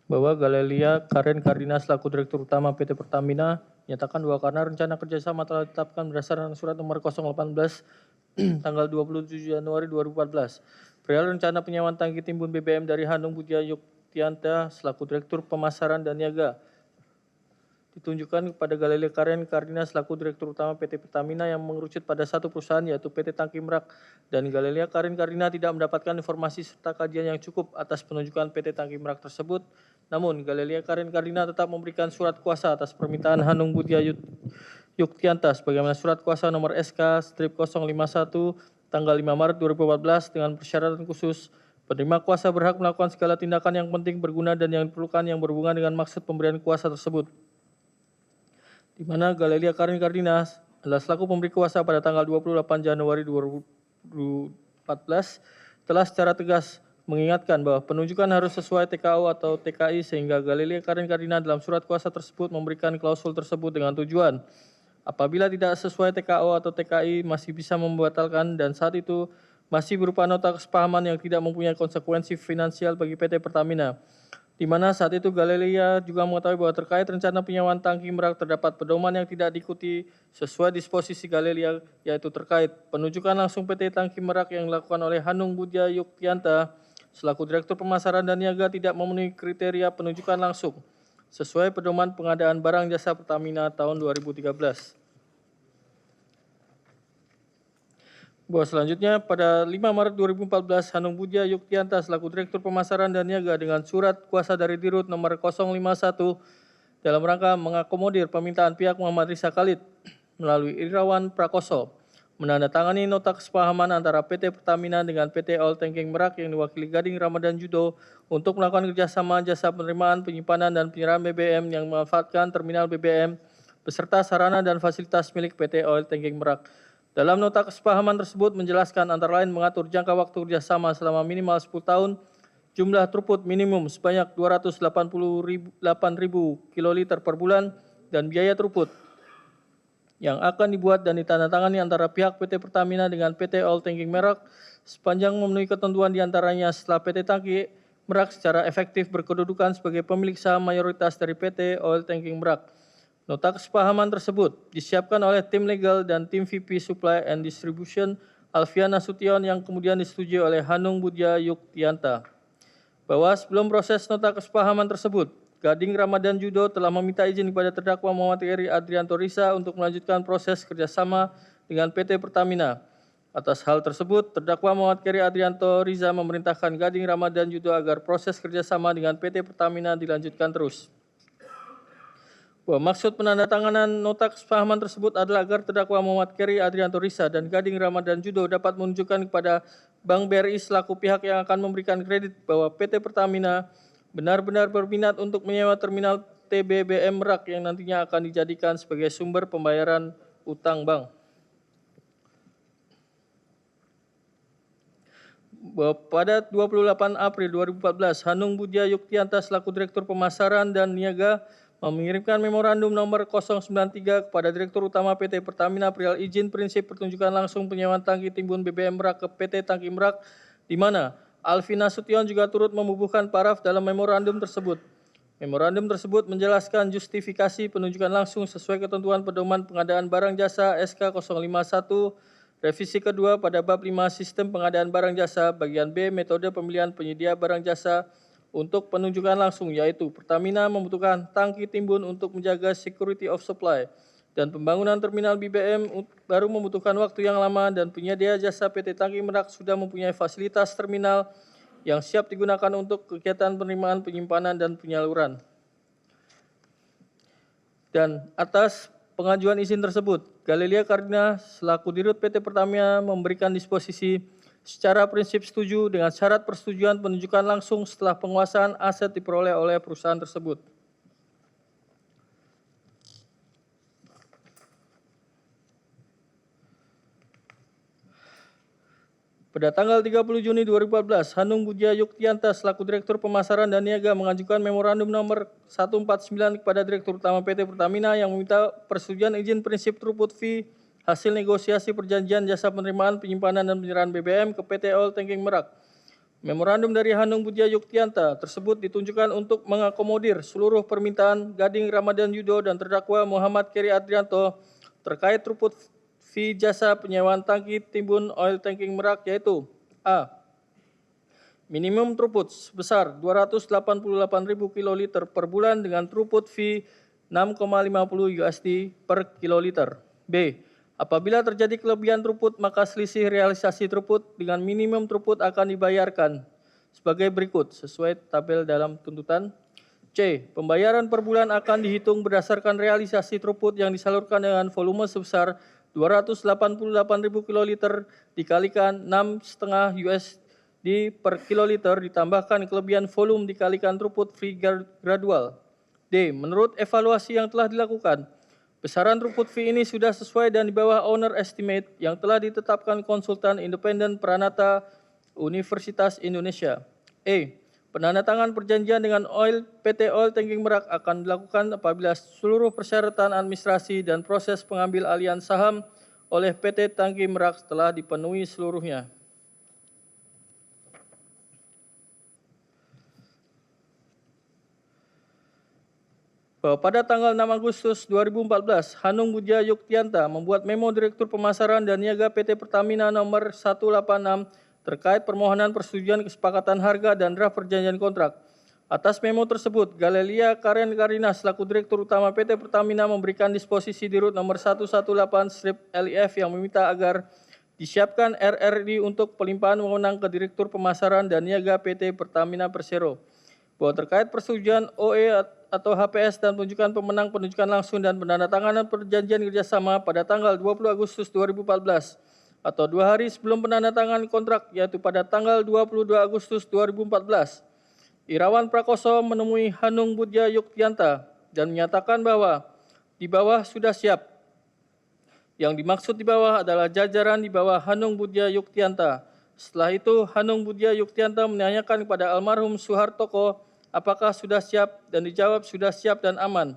bahwa Galelia Karen Kardina selaku Direktur Utama PT Pertamina menyatakan bahwa karena rencana kerjasama telah ditetapkan berdasarkan surat nomor 018 tanggal 27 Januari 2014. Perihal rencana penyewaan tangki timbun BBM dari Hanung Budya Yuktianta selaku Direktur Pemasaran dan Niaga ditunjukkan kepada Galelia Karen Kardina selaku Direktur Utama PT Pertamina yang mengerucut pada satu perusahaan yaitu PT Tangki Merak, dan Galelia Karen Kardina tidak mendapatkan informasi serta kajian yang cukup atas penunjukan PT Tangki Merak tersebut. Namun Galelia Karen Kardina tetap memberikan surat kuasa atas permintaan Hanung Budya Yuktianta sebagaimana surat kuasa nomor SK-051 tanggal 5 Maret 2014 dengan persyaratan khusus. Penerima kuasa berhak melakukan segala tindakan yang penting, berguna, dan yang diperlukan yang berhubungan dengan maksud pemberian kuasa tersebut. Di mana Galelia Karen Kardina adalah selaku pemberi kuasa pada tanggal 28 Januari 2014 telah secara tegas mengingatkan bahwa penunjukan harus sesuai TKO atau TKI, sehingga Galelia Karen Kardina dalam surat kuasa tersebut memberikan klausul tersebut dengan tujuan apabila tidak sesuai TKO atau TKI masih bisa membatalkan, dan saat itu masih berupa nota kesepahaman yang tidak mempunyai konsekuensi finansial bagi PT Pertamina. Di mana saat itu Galelia juga mengetahui bahwa terkait rencana penyewaan tangki Merak terdapat pedoman yang tidak diikuti sesuai disposisi Galelia, yaitu terkait penunjukan langsung PT Tangki Merak yang dilakukan oleh Hanung Budya Yuktianta selaku Direktur Pemasaran dan Niaga tidak memenuhi kriteria penunjukan langsung sesuai pedoman pengadaan barang jasa Pertamina tahun 2013. Bahwa selanjutnya pada 5 Maret 2014 Hanung Budya Yuktianta selaku Direktur Pemasaran dan Niaga dengan surat kuasa dari Dirut nomor 051 dalam rangka mengakomodir permintaan pihak Muhammad Risa Khalid melalui Irawan Prakoso menandatangani nota kesepahaman antara PT Pertamina dengan PT Oil Tanking Merak yang diwakili Gading Ramadan Judo untuk melakukan kerjasama jasa penerimaan, penyimpanan, dan penyerahan BBM yang memanfaatkan terminal BBM beserta sarana dan fasilitas milik PT Oil Tanking Merak. Dalam nota kesepahaman tersebut menjelaskan antara lain mengatur jangka waktu kerjasama selama minimal 10 tahun, jumlah throughput minimum sebanyak 288.000 kiloliter per bulan, dan biaya throughput yang akan dibuat dan ditandatangani antara pihak PT Pertamina dengan PT Oil Tanking Merak sepanjang memenuhi ketentuan diantaranya setelah PT Tangki Merak secara efektif berkedudukan sebagai pemilik saham mayoritas dari PT Oil Tanking Merak. Nota kesepahaman tersebut disiapkan oleh tim legal dan tim VP Supply and Distribution Alfian Nasution yang kemudian disetujui oleh Hanung Budya Yuktianta. Bahwa sebelum proses nota kesepahaman tersebut, Gading Ramadan Judo telah meminta izin kepada terdakwa Muhammad Eri Adrianto Risa untuk melanjutkan proses kerjasama dengan PT Pertamina. Atas hal tersebut, terdakwa Muhammad Eri Adrianto Risa memerintahkan Gading Ramadan Judo agar proses kerjasama dengan PT Pertamina dilanjutkan terus. Bahwa maksud penandatanganan nota kesepahaman tersebut adalah agar terdakwa Muhammad Eri Adrianto Risa dan Gading Ramadan Judo dapat menunjukkan kepada Bank BRI selaku pihak yang akan memberikan kredit bahwa PT Pertamina benar-benar berminat untuk menyewa terminal TBBM Merak yang nantinya akan dijadikan sebagai sumber pembayaran utang bank. Bahwa pada 28 April 2014, Hanung Budya Yuktianta selaku Direktur Pemasaran dan Niaga mengirimkan memorandum nomor 093 kepada Direktur Utama PT Pertamina perihal izin prinsip pertunjukan langsung penyewaan tangki timbun BBM Merak ke PT Tangki Merak, di mana Alfian Nasution juga turut membubuhkan paraf dalam memorandum tersebut. Memorandum tersebut menjelaskan justifikasi penunjukan langsung sesuai ketentuan pedoman pengadaan barang jasa SK 051 revisi kedua pada bab 5 sistem pengadaan barang jasa bagian B metode pemilihan penyedia barang jasa untuk penunjukan langsung, yaitu Pertamina membutuhkan tangki timbun untuk menjaga security of supply, dan pembangunan terminal BBM baru membutuhkan waktu yang lama, dan penyedia jasa PT Tangki Merak sudah mempunyai fasilitas terminal yang siap digunakan untuk kegiatan penerimaan, penyimpanan, dan penyaluran. Dan atas pengajuan izin tersebut, Galelia Kardina selaku Dirut PT Pertamina memberikan disposisi secara prinsip setuju dengan syarat persetujuan penunjukan langsung setelah penguasaan aset diperoleh oleh perusahaan tersebut. Pada tanggal 30 Juni 2014, Hanung Budya Yuktianta selaku Direktur Pemasaran dan Niaga mengajukan memorandum nomor 149 kepada Direktur Utama PT Pertamina yang meminta persetujuan izin prinsip throughput fee hasil negosiasi perjanjian jasa penerimaan, penyimpanan, dan penyerahan BBM ke PT Oil Tanking Merak. Memorandum dari Hanung Budja Yuktianta tersebut ditunjukkan untuk mengakomodir seluruh permintaan Gading Ramadan Yudo dan terdakwa Muhammad Keri Adrianto terkait throughput fee jasa penyewaan tangki timbun oil tanking Merak, yaitu A. Minimum throughput sebesar 288.000 kiloliter per bulan dengan throughput fee 6,50 USD per kiloliter. B. Apabila terjadi kelebihan throughput, maka selisih realisasi throughput dengan minimum throughput akan dibayarkan sebagai berikut sesuai tabel dalam tuntutan. C. Pembayaran per bulan akan dihitung berdasarkan realisasi throughput yang disalurkan dengan volume sebesar 288.000 kiloliter dikalikan 6,5 USD per kiloliter ditambahkan kelebihan volume dikalikan throughput fee gradual. D. Menurut evaluasi yang telah dilakukan, besaran throughput fee ini sudah sesuai dan di bawah owner estimate yang telah ditetapkan konsultan independen Pranata Universitas Indonesia. E. Penandatangan perjanjian dengan PT Oil Tanking Merak akan dilakukan apabila seluruh persyaratan administrasi dan proses pengambil alihan saham oleh PT Tangki Merak telah dipenuhi seluruhnya. Bahwa pada tanggal 6 Agustus 2014, Hanung Budja Yuktianta membuat memo Direktur Pemasaran dan Niaga PT Pertamina nomor 186 terkait permohonan persetujuan kesepakatan harga dan draft perjanjian kontrak. Atas memo tersebut, Galelia Karen Karina selaku Direktur Utama PT Pertamina memberikan disposisi di RUT nomor 118/LIF yang meminta agar disiapkan RRD untuk pelimpahan wewenang ke Direktur Pemasaran dan Niaga PT Pertamina Persero. Bahwa terkait persetujuan OE atau HPS dan penunjukan pemenang penunjukan langsung dan penandatanganan perjanjian kerjasama pada tanggal 20 Agustus 2014 atau 2 hari sebelum penandatanganan kontrak, yaitu pada tanggal 22 Agustus 2014, Irawan Prakoso menemui Hanung Budja Yuktianta dan menyatakan bahwa di bawah sudah siap. Yang dimaksud di bawah adalah jajaran di bawah Hanung Budja Yuktianta. Setelah itu, Hanung Budja Yuktianta menanyakan kepada almarhum Suhartoko apakah sudah siap, dan dijawab sudah siap dan aman.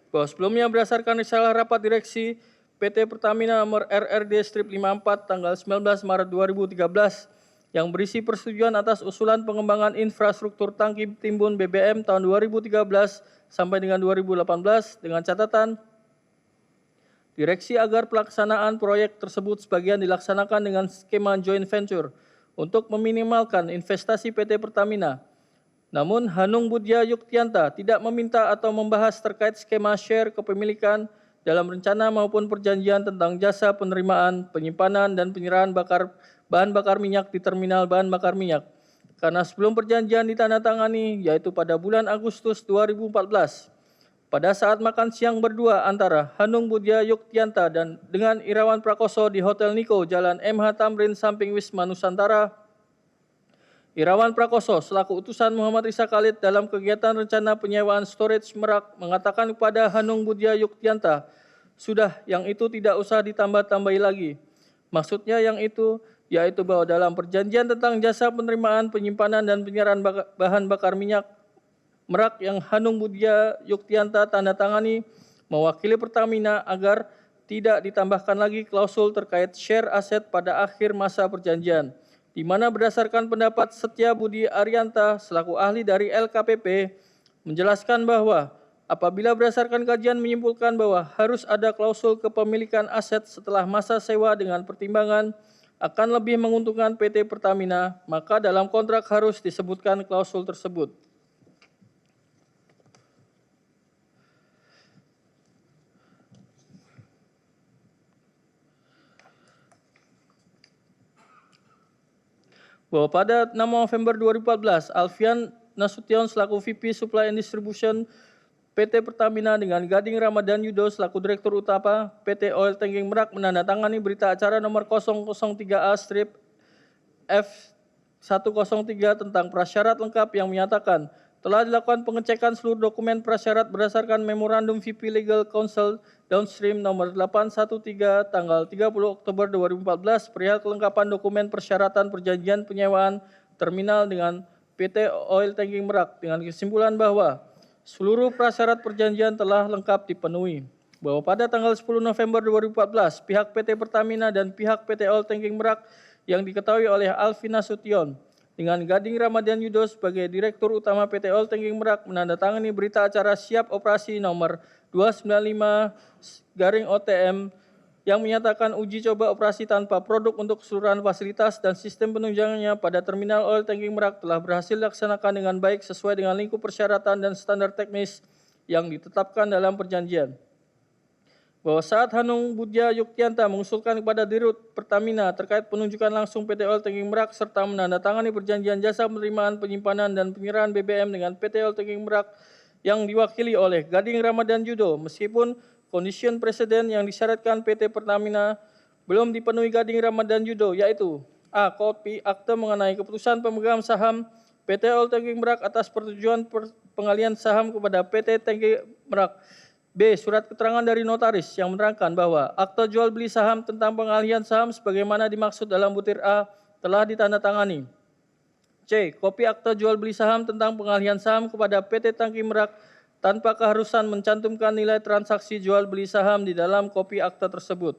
Bahwa sebelumnya berdasarkan risalah rapat direksi PT Pertamina nomor RRD-54 tanggal 19 Maret 2013 yang berisi persetujuan atas usulan pengembangan infrastruktur tangki timbun BBM tahun 2013 sampai dengan 2018 dengan catatan direksi agar pelaksanaan proyek tersebut sebagian dilaksanakan dengan skema joint venture untuk meminimalkan investasi PT Pertamina. Namun Hanung Budja Yuktianta tidak meminta atau membahas terkait skema share kepemilikan dalam rencana maupun perjanjian tentang jasa penerimaan, penyimpanan, dan penyerahan bahan bakar minyak di terminal bahan bakar minyak. Karena sebelum perjanjian ditandatangani, yaitu pada bulan Agustus 2014, pada saat makan siang berdua antara Hanung Budja Yuktianta dan dengan Irawan Prakoso di Hotel Niko, Jalan MH Tamrin, samping Wisma Nusantara, Irawan Prakoso selaku utusan Muhammad Risa Khalid dalam kegiatan rencana penyewaan storage Merak mengatakan kepada Hanung Budja Yuktianta, sudah yang itu tidak usah ditambah-tambahi lagi. Maksudnya yang itu, yaitu bahwa dalam perjanjian tentang jasa penerimaan, penyimpanan, dan penyerahan bahan bakar minyak Merak yang Hanung Budja Yuktianta tanda tangani mewakili Pertamina agar tidak ditambahkan lagi klausul terkait share aset pada akhir masa perjanjian, di mana berdasarkan pendapat Setia Budi Arianta selaku ahli dari LKPP menjelaskan bahwa apabila berdasarkan kajian menyimpulkan bahwa harus ada klausul kepemilikan aset setelah masa sewa dengan pertimbangan akan lebih menguntungkan PT Pertamina, maka dalam kontrak harus disebutkan klausul tersebut. Bahwa pada 6 November 2014, Alfian Nasution selaku VP Supply and Distribution PT Pertamina dengan Gading Ramadan Yudo selaku Direktur Utama PT Oil Tanking Merak menandatangani berita acara nomor 003A/F103 tentang prasyarat lengkap yang menyatakan telah dilakukan pengecekan seluruh dokumen prasyarat berdasarkan Memorandum VP Legal Counsel Downstream nomor 813 tanggal 30 Oktober 2014 perihal kelengkapan dokumen persyaratan perjanjian penyewaan terminal dengan PT Oil Tanking Merak dengan kesimpulan bahwa seluruh prasyarat perjanjian telah lengkap dipenuhi. bahwa pada tanggal 10 November 2014, pihak PT Pertamina dan pihak PT Oil Tanking Merak yang diketahui oleh Alvin Nasution dengan Gading Ramadhan Yudo sebagai Direktur Utama PT Oil Tanking Merak menandatangani berita acara siap operasi nomor 295/OTM yang menyatakan uji coba operasi tanpa produk untuk keseluruhan fasilitas dan sistem penunjangnya pada Terminal Oil Tanking Merak telah berhasil dilaksanakan dengan baik sesuai dengan lingkup persyaratan dan standar teknis yang ditetapkan dalam perjanjian. Bahwa saat Hanung Budya Yuktianta mengusulkan kepada Dirut Pertamina terkait penunjukan langsung PT Oil Tanking Merak serta menandatangani perjanjian jasa penerimaan, penyimpanan, dan penyerahan BBM dengan PT Oil Tanking Merak yang diwakili oleh Gading Ramadhan Yudo, meskipun condition presiden yang disyaratkan PT Pertamina belum dipenuhi Gading Ramadhan Yudo, yaitu A. Kopi akte mengenai keputusan pemegang saham PT Oil Tanking Merak atas persetujuan pengalihan saham kepada PT Tanking Merak. B. Surat keterangan dari notaris yang menerangkan bahwa akte jual beli saham tentang pengalihan saham sebagaimana dimaksud dalam butir A telah ditandatangani. C. Kopi akte jual beli saham tentang pengalihan saham kepada PT Tanking Merak tanpa keharusan mencantumkan nilai transaksi jual beli saham di dalam kopi akte tersebut.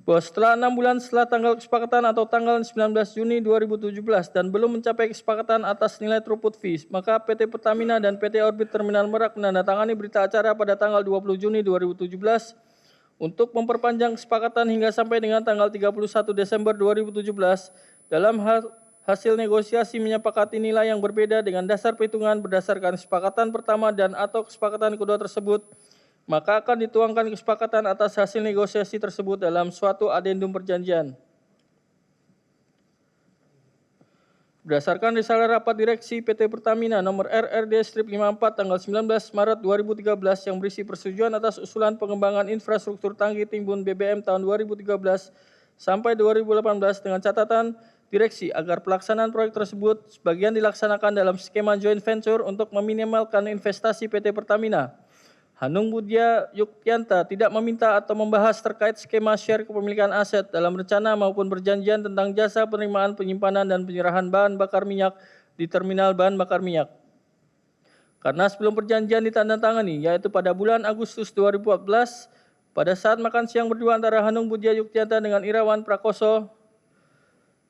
Bahwa setelah 6 bulan setelah tanggal kesepakatan atau tanggal 19 Juni 2017 dan belum mencapai kesepakatan atas nilai throughput fee, maka PT Pertamina dan PT Orbit Terminal Merak menandatangani berita acara pada tanggal 20 Juni 2017 untuk memperpanjang kesepakatan hingga sampai dengan tanggal 31 Desember 2017 dalam hasil negosiasi menyepakati nilai yang berbeda dengan dasar perhitungan berdasarkan kesepakatan pertama dan atau kesepakatan kedua tersebut, maka akan dituangkan kesepakatan atas hasil negosiasi tersebut dalam suatu adendum perjanjian. Berdasarkan risalah rapat direksi PT Pertamina nomor RRD-54 tanggal 19 Maret 2013 yang berisi persetujuan atas usulan pengembangan infrastruktur tangki timbun BBM tahun 2013 sampai 2018 dengan catatan direksi agar pelaksanaan proyek tersebut sebagian dilaksanakan dalam skema joint venture untuk meminimalkan investasi PT Pertamina. Hanung Budya Yuktianta tidak meminta atau membahas terkait skema share kepemilikan aset dalam rencana maupun perjanjian tentang jasa penerimaan, penyimpanan, dan penyerahan bahan bakar minyak di terminal bahan bakar minyak. Karena sebelum perjanjian ditandatangani, yaitu pada bulan Agustus 2014, pada saat makan siang berdua antara Hanung Budya Yuktianta dengan Irawan Prakoso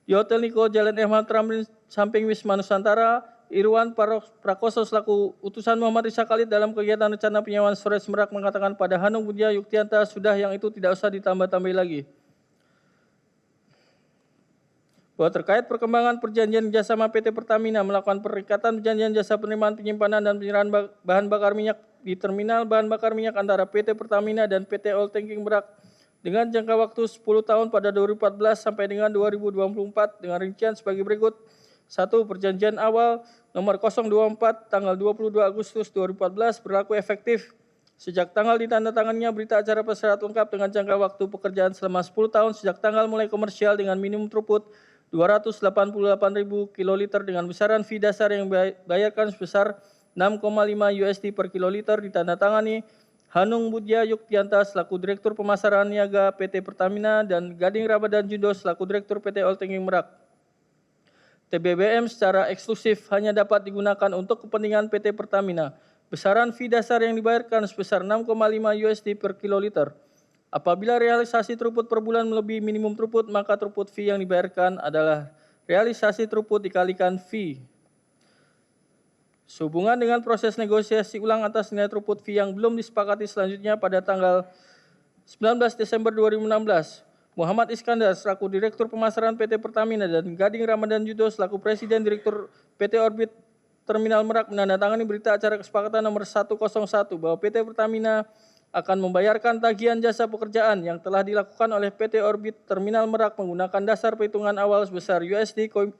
di Hotel Niko, Jalan Ehmad Tamrin, samping Wisma Nusantara, Irwan Prakoso selaku utusan Muhammad Rizal Khalid dalam kegiatan rencana penyewaan storage Merak mengatakan pada Hanung Budya Yuktianta sudah yang itu tidak usah ditambah-tambahi lagi. Bahwa terkait perkembangan perjanjian kerjasama PT Pertamina melakukan perikatan perjanjian jasa penerimaan, penyimpanan, dan penyerahan bahan bakar minyak di terminal bahan bakar minyak antara PT Pertamina dan PT Oil Tanking Merak dengan jangka waktu 10 tahun pada 2014 sampai dengan 2024 dengan rincian sebagai berikut. 1. Perjanjian awal nomor 024 tanggal 22 Agustus 2014 berlaku efektif sejak tanggal ditandatangannya berita acara persyarat lengkap dengan jangka waktu pekerjaan selama 10 tahun sejak tanggal mulai komersial dengan minimum throughput 288.000 kiloliter dengan besaran fee dasar yang dibayarkan sebesar 6,5 USD per kiloliter ditandatangani Hanung Budya Yuktianta selaku Direktur Pemasaran Niaga PT Pertamina dan Gading Ramadhan Yudo selaku Direktur PT Oil Tanking Merak. TBBM secara eksklusif hanya dapat digunakan untuk kepentingan PT Pertamina. Besaran fee dasar yang dibayarkan sebesar 6,5 USD per kiloliter. Apabila realisasi throughput per bulan melebihi minimum throughput, maka throughput fee yang dibayarkan adalah realisasi throughput dikalikan fee. Sehubungan dengan proses negosiasi ulang atas nilai throughput fee yang belum disepakati selanjutnya pada tanggal 19 Desember 2016, Muhammad Iskandar selaku Direktur Pemasaran PT Pertamina dan Gading Ramadhan Yudo selaku Presiden Direktur PT Orbit Terminal Merak menandatangani berita acara kesepakatan nomor 101 bahwa PT Pertamina akan membayarkan tagihan jasa pekerjaan yang telah dilakukan oleh PT Orbit Terminal Merak menggunakan dasar perhitungan awal sebesar USD 3,75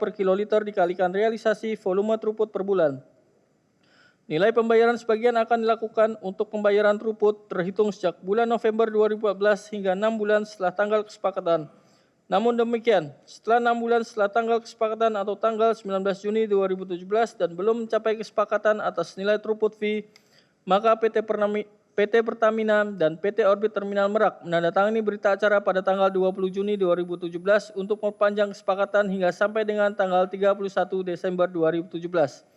per kiloliter dikalikan realisasi volume throughput per bulan. Nilai pembayaran sebagian akan dilakukan untuk pembayaran throughput terhitung sejak bulan November 2014 hingga 6 bulan setelah tanggal kesepakatan. Namun demikian, setelah 6 bulan setelah tanggal kesepakatan atau tanggal 19 Juni 2017 dan belum mencapai kesepakatan atas nilai throughput fee, maka PT Pertamina dan PT Orbit Terminal Merak menandatangani berita acara pada tanggal 20 Juni 2017 untuk memperpanjang kesepakatan hingga sampai dengan tanggal 31 Desember 2017.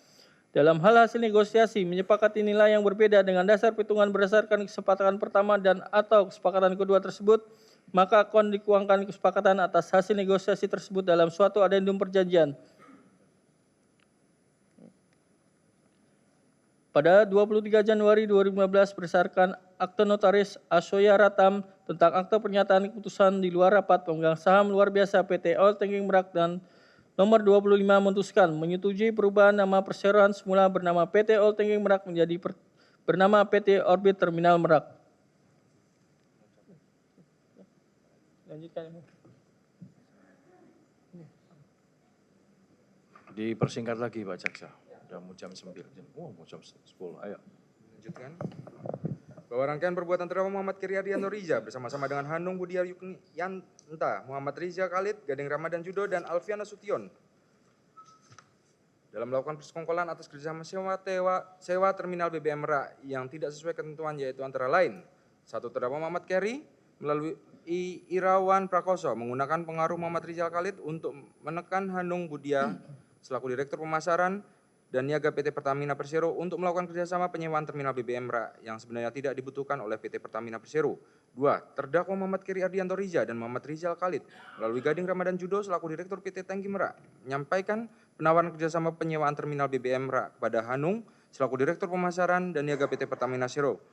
dalam hal hasil negosiasi menyepakati nilai yang berbeda dengan dasar perhitungan berdasarkan kesepakatan pertama dan atau kesepakatan kedua tersebut, maka akan dikuangkan kesepakatan atas hasil negosiasi tersebut dalam suatu adendum perjanjian. Pada 23 Januari 2015 berdasarkan Akte Notaris Asoya Ratam tentang akte pernyataan keputusan di luar rapat pemegang saham luar biasa PT Oil Tanking Merak dan nomor 25 memutuskan menyetujui perubahan nama perseroan semula bernama PT Oil Tanking Merak menjadi bernama PT Orbit Terminal Merak. Lanjutkan. Dipersingkat lagi Pak Jaksa. Udah mau jam 9. Oh, mau jam 10. Ayo. Lanjutkan. Bahwa rangkaian perbuatan terdakwa Muhammad Keri Ardianto Riza bersama-sama dengan Hanung Budiar Yukyanta, Muhammad Riza Khalid, Gading Ramadan Judo, dan Alfian Nasution dalam melakukan persekongkolan atas kerjasama sewa terminal BBM Merak yang tidak sesuai ketentuan, yaitu antara lain: 1. Terdakwa Muhammad Keri melalui Irawan Prakoso menggunakan pengaruh Muhammad Rizal Khalid untuk menekan Hanung Budiar selaku Direktur Pemasaran dan Niaga PT Pertamina Persero untuk melakukan kerjasama penyewaan terminal BBM Merak yang sebenarnya tidak dibutuhkan oleh PT Pertamina Persero. 2. Terdakwa Muhammad Keri Ardianto Riza dan Muhammad Rizal Khalid melalui Gading Ramadan Judo selaku Direktur PT Tangki Merak menyampaikan penawaran kerjasama penyewaan terminal BBM Merak kepada Hanung selaku Direktur Pemasaran dan Niaga PT Pertamina Persero.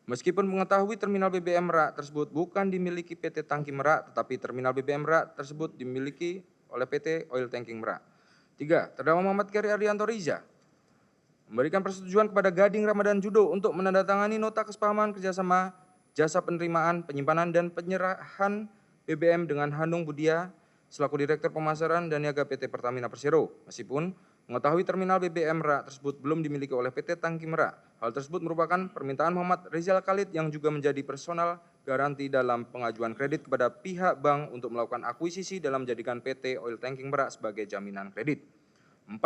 Meskipun mengetahui terminal BBM Merak tersebut bukan dimiliki PT Tangki Merak, tetapi terminal BBM Merak tersebut dimiliki oleh PT Oil Tanking Merak. 3. Terdakwa Muhammad Keri Ardianto Riza memberikan persetujuan kepada Gading Ramadan Judo untuk menandatangani nota kesepahaman kerjasama jasa penerimaan, penyimpanan, dan penyerahan BBM dengan Hanung Budiar selaku Direktur Pemasaran dan Niaga PT Pertamina Persero. Meskipun mengetahui terminal BBM Merak tersebut belum dimiliki oleh PT Tangki Merak, hal tersebut merupakan permintaan Muhammad Rizal Khalid yang juga menjadi personal garanti dalam pengajuan kredit kepada pihak bank untuk melakukan akuisisi dalam menjadikan PT Oil Tanking Merak sebagai jaminan kredit. 4.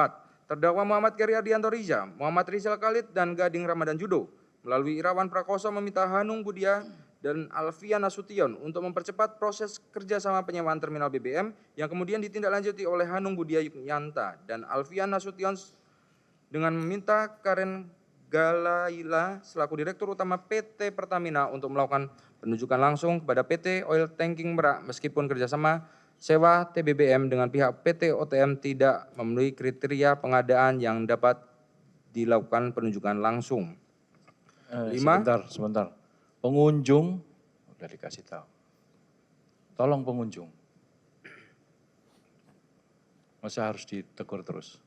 Terdakwa Muhammad Keri Ardianto Riza, Muhammad Rizal Khalid, dan Gading Ramadan Judo melalui Irawan Prakoso meminta Hanung Budiar dan Alfian Nasution untuk mempercepat proses kerjasama penyewaan terminal BBM yang kemudian ditindaklanjuti oleh Hanung Budiar Yukyanta dan Alfian Nasution dengan meminta Karen Galaila selaku Direktur Utama PT Pertamina untuk melakukan penunjukan langsung kepada PT Oil Tanking Merak meskipun kerjasama sewa TBBM dengan pihak PT OTM tidak memenuhi kriteria pengadaan yang dapat dilakukan penunjukan langsung. 5. Sebentar. Pengunjung udah dikasih tahu. Tolong pengunjung. Masa harus ditegur terus?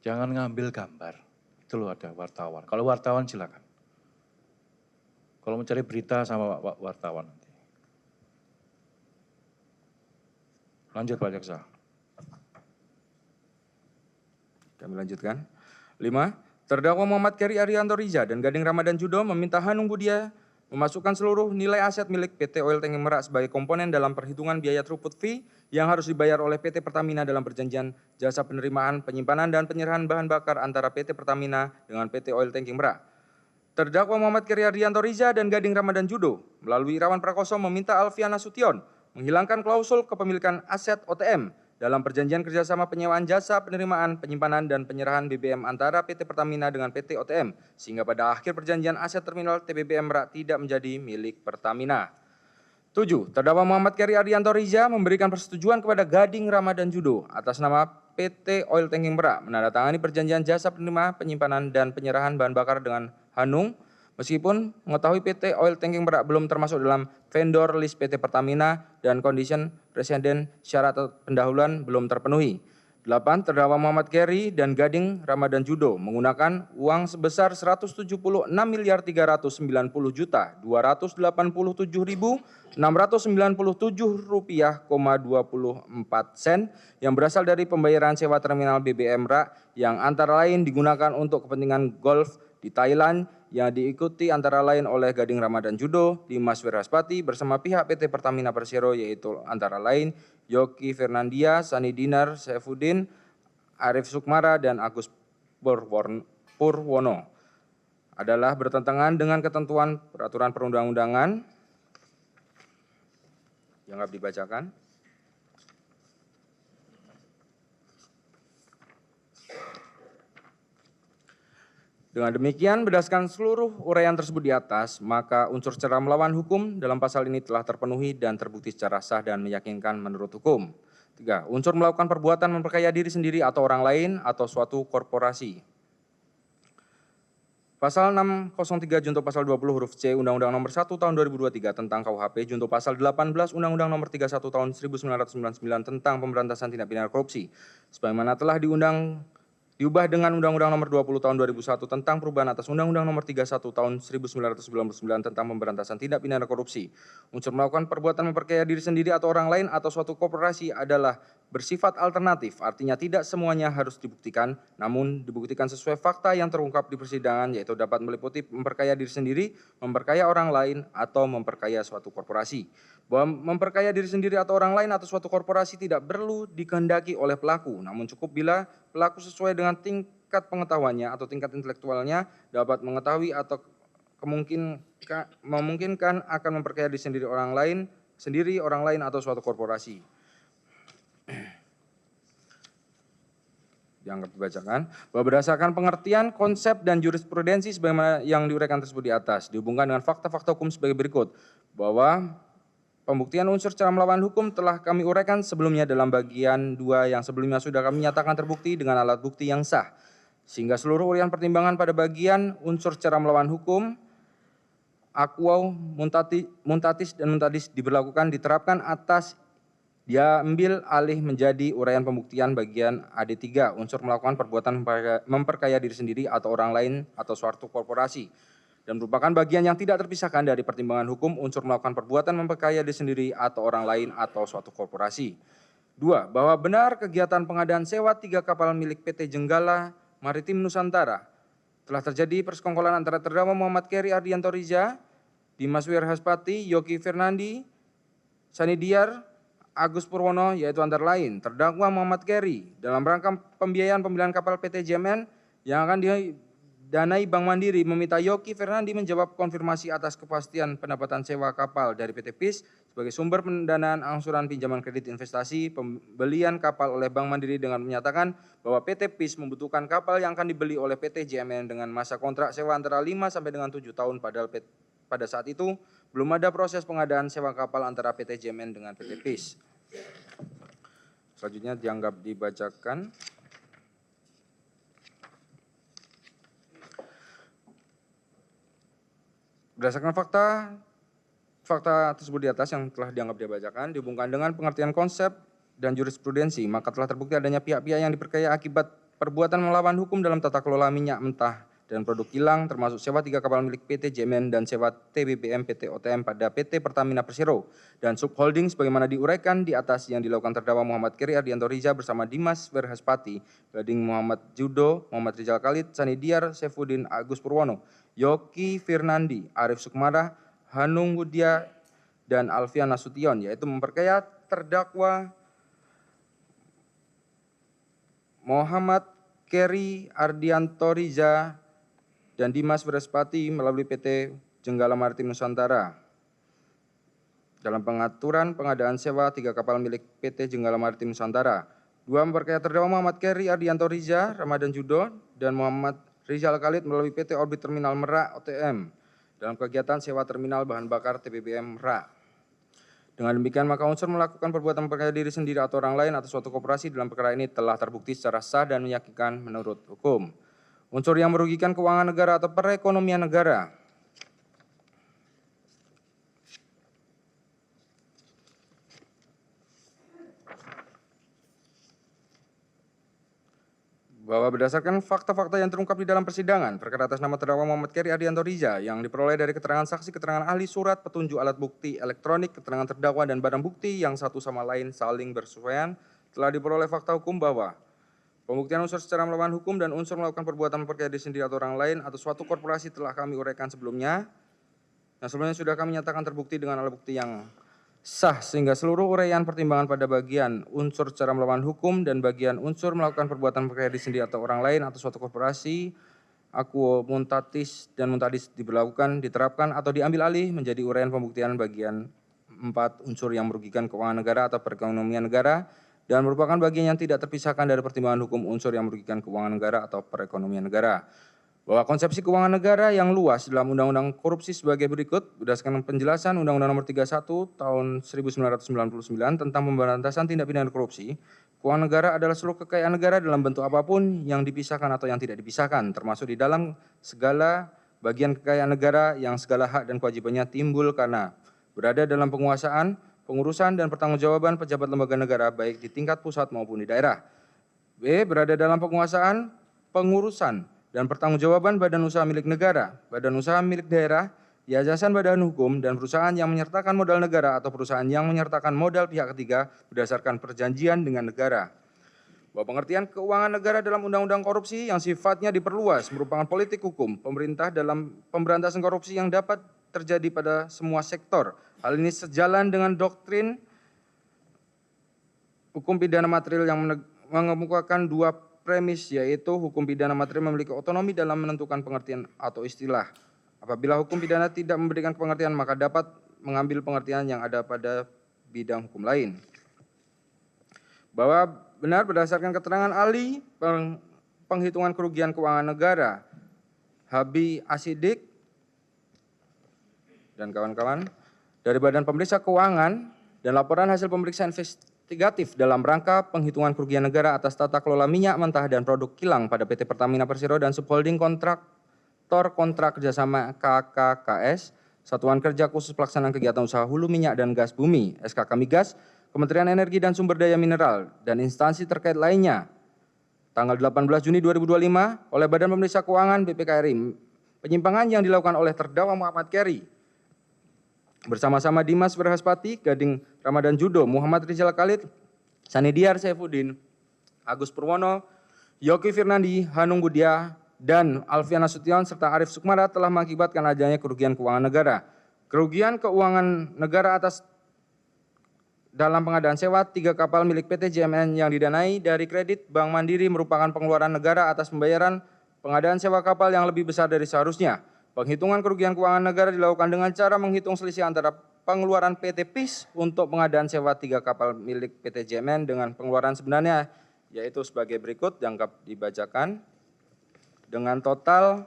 Jangan ngambil gambar. Itu loh ada wartawan. Kalau wartawan silakan. Kalau mencari berita sama wartawan nanti. Lanjut Pak Jaksa. Kami lanjutkan. 5. Terdakwa Muhammad Keri Ardianto Riza dan Gading Ramadan Judo meminta Hanung Budiar memasukkan seluruh nilai aset milik PT Oil Tanking Merak sebagai komponen dalam perhitungan biaya throughput fee yang harus dibayar oleh PT Pertamina dalam perjanjian jasa penerimaan, penyimpanan, dan penyerahan bahan bakar antara PT Pertamina dengan PT Oil Tanking Merak. Terdakwa Muhammad Keri Ardianto Riza dan Gading Ramadan Judo melalui Irawan Prakoso meminta Alfian Nasution menghilangkan klausul kepemilikan aset OTM dalam perjanjian kerjasama penyewaan jasa penerimaan, penyimpanan, dan penyerahan BBM antara PT Pertamina dengan PT OTM, sehingga pada akhir perjanjian aset terminal TBBM Merak tidak menjadi milik Pertamina. 7. Terdakwa Muhammad Keri Ardianto Riza memberikan persetujuan kepada Gading Ramadan Judo atas nama PT Oil Tanking Merak menandatangani perjanjian jasa penerima, penyimpanan, dan penyerahan bahan bakar dengan Hanung, meskipun mengetahui PT Oil Tanking Merak belum termasuk dalam vendor list PT Pertamina dan condition precedent syarat pendahuluan belum terpenuhi. 8. Terdakwa Muhammad Keri dan Gading Ramadan Judo menggunakan uang sebesar Rp176.397.697,24 yang berasal dari pembayaran sewa terminal BBM Merak yang antara lain digunakan untuk kepentingan golf di Thailand yang diikuti antara lain oleh Gading Ramadan Judo, Dimas Wiraspati bersama pihak PT Pertamina Persero yaitu antara lain Yoki Fernandia, Sani Dinar, Saifuddin, Arif Sukmara, dan Agus Purwono adalah bertentangan dengan ketentuan peraturan perundang-undangan yang dapat dibacakan. Dengan demikian, berdasarkan seluruh uraian tersebut di atas, maka unsur secara melawan hukum dalam pasal ini telah terpenuhi dan terbukti secara sah dan meyakinkan menurut hukum. 3. Unsur melakukan perbuatan memperkaya diri sendiri atau orang lain atau suatu korporasi. Pasal 603 junto pasal 20 huruf C Undang-Undang Nomor 1 Tahun 2023 tentang KUHP junto pasal 18 Undang-Undang Nomor 31 Tahun 1999 tentang pemberantasan tindak pidana korupsi, sebagaimana telah diubah dengan Undang-Undang Nomor 20 Tahun 2001 tentang perubahan atas Undang-Undang Nomor 31 Tahun 1999 tentang pemberantasan tindak pidana korupsi. Unsur melakukan perbuatan memperkaya diri sendiri atau orang lain atau suatu korporasi adalah bersifat alternatif, artinya tidak semuanya harus dibuktikan, namun dibuktikan sesuai fakta yang terungkap di persidangan, yaitu dapat meliputi memperkaya diri sendiri, memperkaya orang lain, atau memperkaya suatu korporasi. Bahwa memperkaya diri sendiri atau orang lain atau suatu korporasi tidak perlu dikehendaki oleh pelaku, namun cukup bila pelaku sesuai dengan tingkat pengetahuannya atau tingkat intelektualnya dapat mengetahui atau memungkinkan akan memperkaya diri sendiri, orang lain atau suatu korporasi. Dianggap dibacakan bahwa berdasarkan pengertian, konsep, dan jurisprudensi sebagaimana yang diuraikan tersebut di atas, dihubungkan dengan fakta-fakta hukum sebagai berikut, bahwa pembuktian unsur secara melawan hukum telah kami uraikan sebelumnya dalam bagian 2 yang sebelumnya sudah kami nyatakan terbukti dengan alat bukti yang sah, sehingga seluruh uraian pertimbangan pada bagian unsur secara melawan hukum, aquo mutatis dan mutandis diberlakukan diterapkan atas diambil alih menjadi uraian pembuktian bagian AD3 unsur melakukan perbuatan memperkaya diri sendiri atau orang lain atau suatu korporasi dan merupakan bagian yang tidak terpisahkan dari pertimbangan hukum unsur melakukan perbuatan memperkaya diri sendiri atau orang lain atau suatu korporasi. 2. Bahwa benar kegiatan pengadaan sewa 3 kapal milik PT Jenggala Maritim Nusantara telah terjadi persekongkolan antara terdakwa Muhammad Keri Ardianto Riza, Dimas Wirhaspati, Yogi Fernandi, Sanidiar, Agus Purwono, yaitu antara lain terdakwa Muhammad Keri dalam rangka pembiayaan pembelian kapal PT JMN yang akan didanai Bank Mandiri meminta Yogi Fernandi menjawab konfirmasi atas kepastian pendapatan sewa kapal dari PT PIS sebagai sumber pendanaan angsuran pinjaman kredit investasi pembelian kapal oleh Bank Mandiri dengan menyatakan bahwa PT PIS membutuhkan kapal yang akan dibeli oleh PT JMN dengan masa kontrak sewa antara 5 sampai dengan 7 tahun padahal pada saat itu belum ada proses pengadaan sewa kapal antara PT JMN dengan PT PIS. Selanjutnya dianggap dibacakan. Berdasarkan fakta tersebut di atas yang telah dianggap dibacakan, dihubungkan dengan pengertian konsep dan jurisprudensi, maka telah terbukti adanya pihak-pihak yang diperkaya akibat perbuatan melawan hukum dalam tata kelola minyak mentah dan produk kilang, termasuk sewa 3 kapal milik PT JMN dan sewa TBBM PT OTM pada PT Pertamina Persero dan subholding sebagaimana diuraikan di atas yang dilakukan terdakwa Muhammad Keri Ardianto Riza bersama Dimas Wirhaspati, Gading Muhammad Judo, Muhammad Rizal Khalid, Sanidiar, Saifuddin, Agus Purwono, Yogi Fernandi, Arif Sukmara, Hanung Hudia, dan Alfian Nasution, yaitu memperkaya terdakwa Muhammad Keri Ardianto Riza dan Dimas Wirhaspati melalui PT Jenggala Maritim Nusantara dalam pengaturan pengadaan sewa 3 kapal milik PT Jenggala Maritim Nusantara. 2. Memperkaya terdakwa Muhammad Keri Ardianto Riza, Ramadan Judo, dan Muhammad Rizal Khalid melalui PT Orbit Terminal Merak OTM dalam kegiatan sewa terminal bahan bakar TBBM Merak. Dengan demikian maka unsur melakukan perbuatan memperkaya diri sendiri atau orang lain atau suatu koperasi dalam perkara ini telah terbukti secara sah dan meyakinkan menurut hukum. Unsur yang merugikan keuangan negara atau perekonomian negara. Bahwa berdasarkan fakta-fakta yang terungkap di dalam persidangan, perkara atas nama terdakwa Muhammad Keri Ardianto Riza yang diperoleh dari keterangan saksi, keterangan ahli, surat, petunjuk, alat bukti elektronik, keterangan terdakwa dan barang bukti yang satu sama lain saling bersesuaian, telah diperoleh fakta hukum bahwa pembuktian unsur secara melawan hukum dan unsur melakukan perbuatan memperkaya diri sendiri atau orang lain atau suatu korporasi telah kami uraikan sebelumnya. Yang sebelumnya sudah kami nyatakan terbukti dengan alat bukti yang sah sehingga seluruh uraian pertimbangan pada bagian unsur secara melawan hukum dan bagian unsur melakukan perbuatan memperkaya diri sendiri atau orang lain atau suatu korporasi, aquo mutatis dan mutandis diberlakukan, diterapkan atau diambil alih menjadi uraian pembuktian bagian 4 unsur yang merugikan keuangan negara atau perekonomian negara dan merupakan bagian yang tidak terpisahkan dari pertimbangan hukum unsur yang merugikan keuangan negara atau perekonomian negara. bahwa konsepsi keuangan negara yang luas dalam Undang-Undang Korupsi sebagai berikut berdasarkan penjelasan Undang-Undang Nomor 31 Tahun 1999 tentang pemberantasan tindak pidana korupsi. Keuangan negara adalah seluruh kekayaan negara dalam bentuk apapun yang dipisahkan atau yang tidak dipisahkan, termasuk di dalam segala bagian kekayaan negara yang segala hak dan kewajibannya timbul karena berada dalam penguasaan, pengurusan, dan pertanggungjawaban pejabat lembaga negara baik di tingkat pusat maupun di daerah. B. Berada dalam penguasaan, pengurusan, dan pertanggungjawaban badan usaha milik negara, badan usaha milik daerah, yayasan badan hukum, dan perusahaan yang menyertakan modal negara atau perusahaan yang menyertakan modal pihak ketiga berdasarkan perjanjian dengan negara. Bahwa pengertian keuangan negara dalam Undang-Undang Korupsi yang sifatnya diperluas merupakan politik hukum pemerintah dalam pemberantasan korupsi yang dapat terjadi pada semua sektor. Hal ini sejalan dengan doktrin hukum pidana material yang mengemukakan dua premis, yaitu hukum pidana material memiliki otonomi dalam menentukan pengertian atau istilah. Apabila hukum pidana tidak memberikan pengertian, maka dapat mengambil pengertian yang ada pada bidang hukum lain. Bahwa benar berdasarkan keterangan ahli penghitungan kerugian keuangan negara, Habi Asidik dan kawan-kawan, dari Badan Pemeriksa Keuangan dan laporan hasil pemeriksaan investigatif dalam rangka penghitungan kerugian negara atas tata kelola minyak mentah dan produk kilang pada PT Pertamina Persero dan Subholding Kontraktor Kontrak Kerjasama KKKS, Satuan Kerja Khusus Pelaksanaan Kegiatan Usaha Hulu Minyak dan Gas Bumi, SKK Migas, Kementerian Energi dan Sumber Daya Mineral, dan instansi terkait lainnya, tanggal 18 Juni 2025 oleh Badan Pemeriksa Keuangan BPKRI, penyimpangan yang dilakukan oleh terdakwa Muhammad Keri bersama-sama Dimas Berhaspati, Gading Ramadan Judo, Muhammad Rizal Khalid, Sanidiar Saifuddin, Agus Purwono, Yogi Firnandi, Hanung Budia, dan Alfian Nasution serta Arif Sukmara telah mengakibatkan adanya kerugian keuangan negara. Kerugian keuangan negara atas dalam pengadaan sewa 3 kapal milik PT JMN yang didanai dari kredit Bank Mandiri merupakan pengeluaran negara atas pembayaran pengadaan sewa kapal yang lebih besar dari seharusnya. Penghitungan kerugian keuangan negara dilakukan dengan cara menghitung selisih antara pengeluaran PT PIS untuk pengadaan sewa 3 kapal milik PT JMN dengan pengeluaran sebenarnya, yaitu sebagai berikut yang dapat dibacakan. Dengan total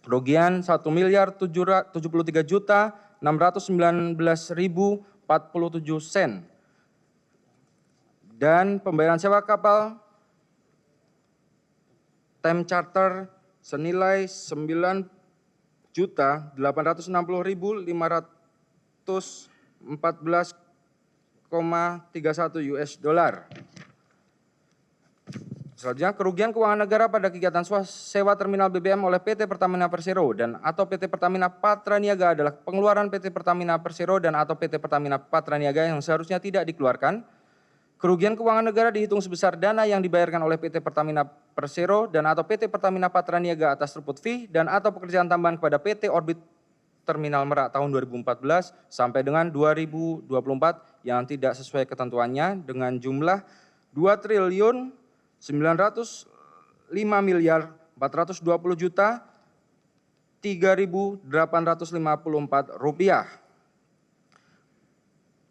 kerugian 1.073.619.047 sen dan pembayaran sewa kapal time charter senilai 9.860.514,31 US dollar. Selanjutnya, kerugian keuangan negara pada kegiatan sewa terminal BBM oleh PT Pertamina Persero dan atau PT Pertamina Patraniaga adalah pengeluaran PT Pertamina Persero dan atau PT Pertamina Patraniaga yang seharusnya tidak dikeluarkan. Kerugian keuangan negara dihitung sebesar dana yang dibayarkan oleh PT Pertamina Persero dan atau PT Pertamina Patraniaga atas throughput fee dan atau pekerjaan tambahan kepada PT Orbit Terminal Merak tahun 2014 sampai dengan 2024 yang tidak sesuai ketentuannya dengan jumlah 2.905.420.3.854 rupiah.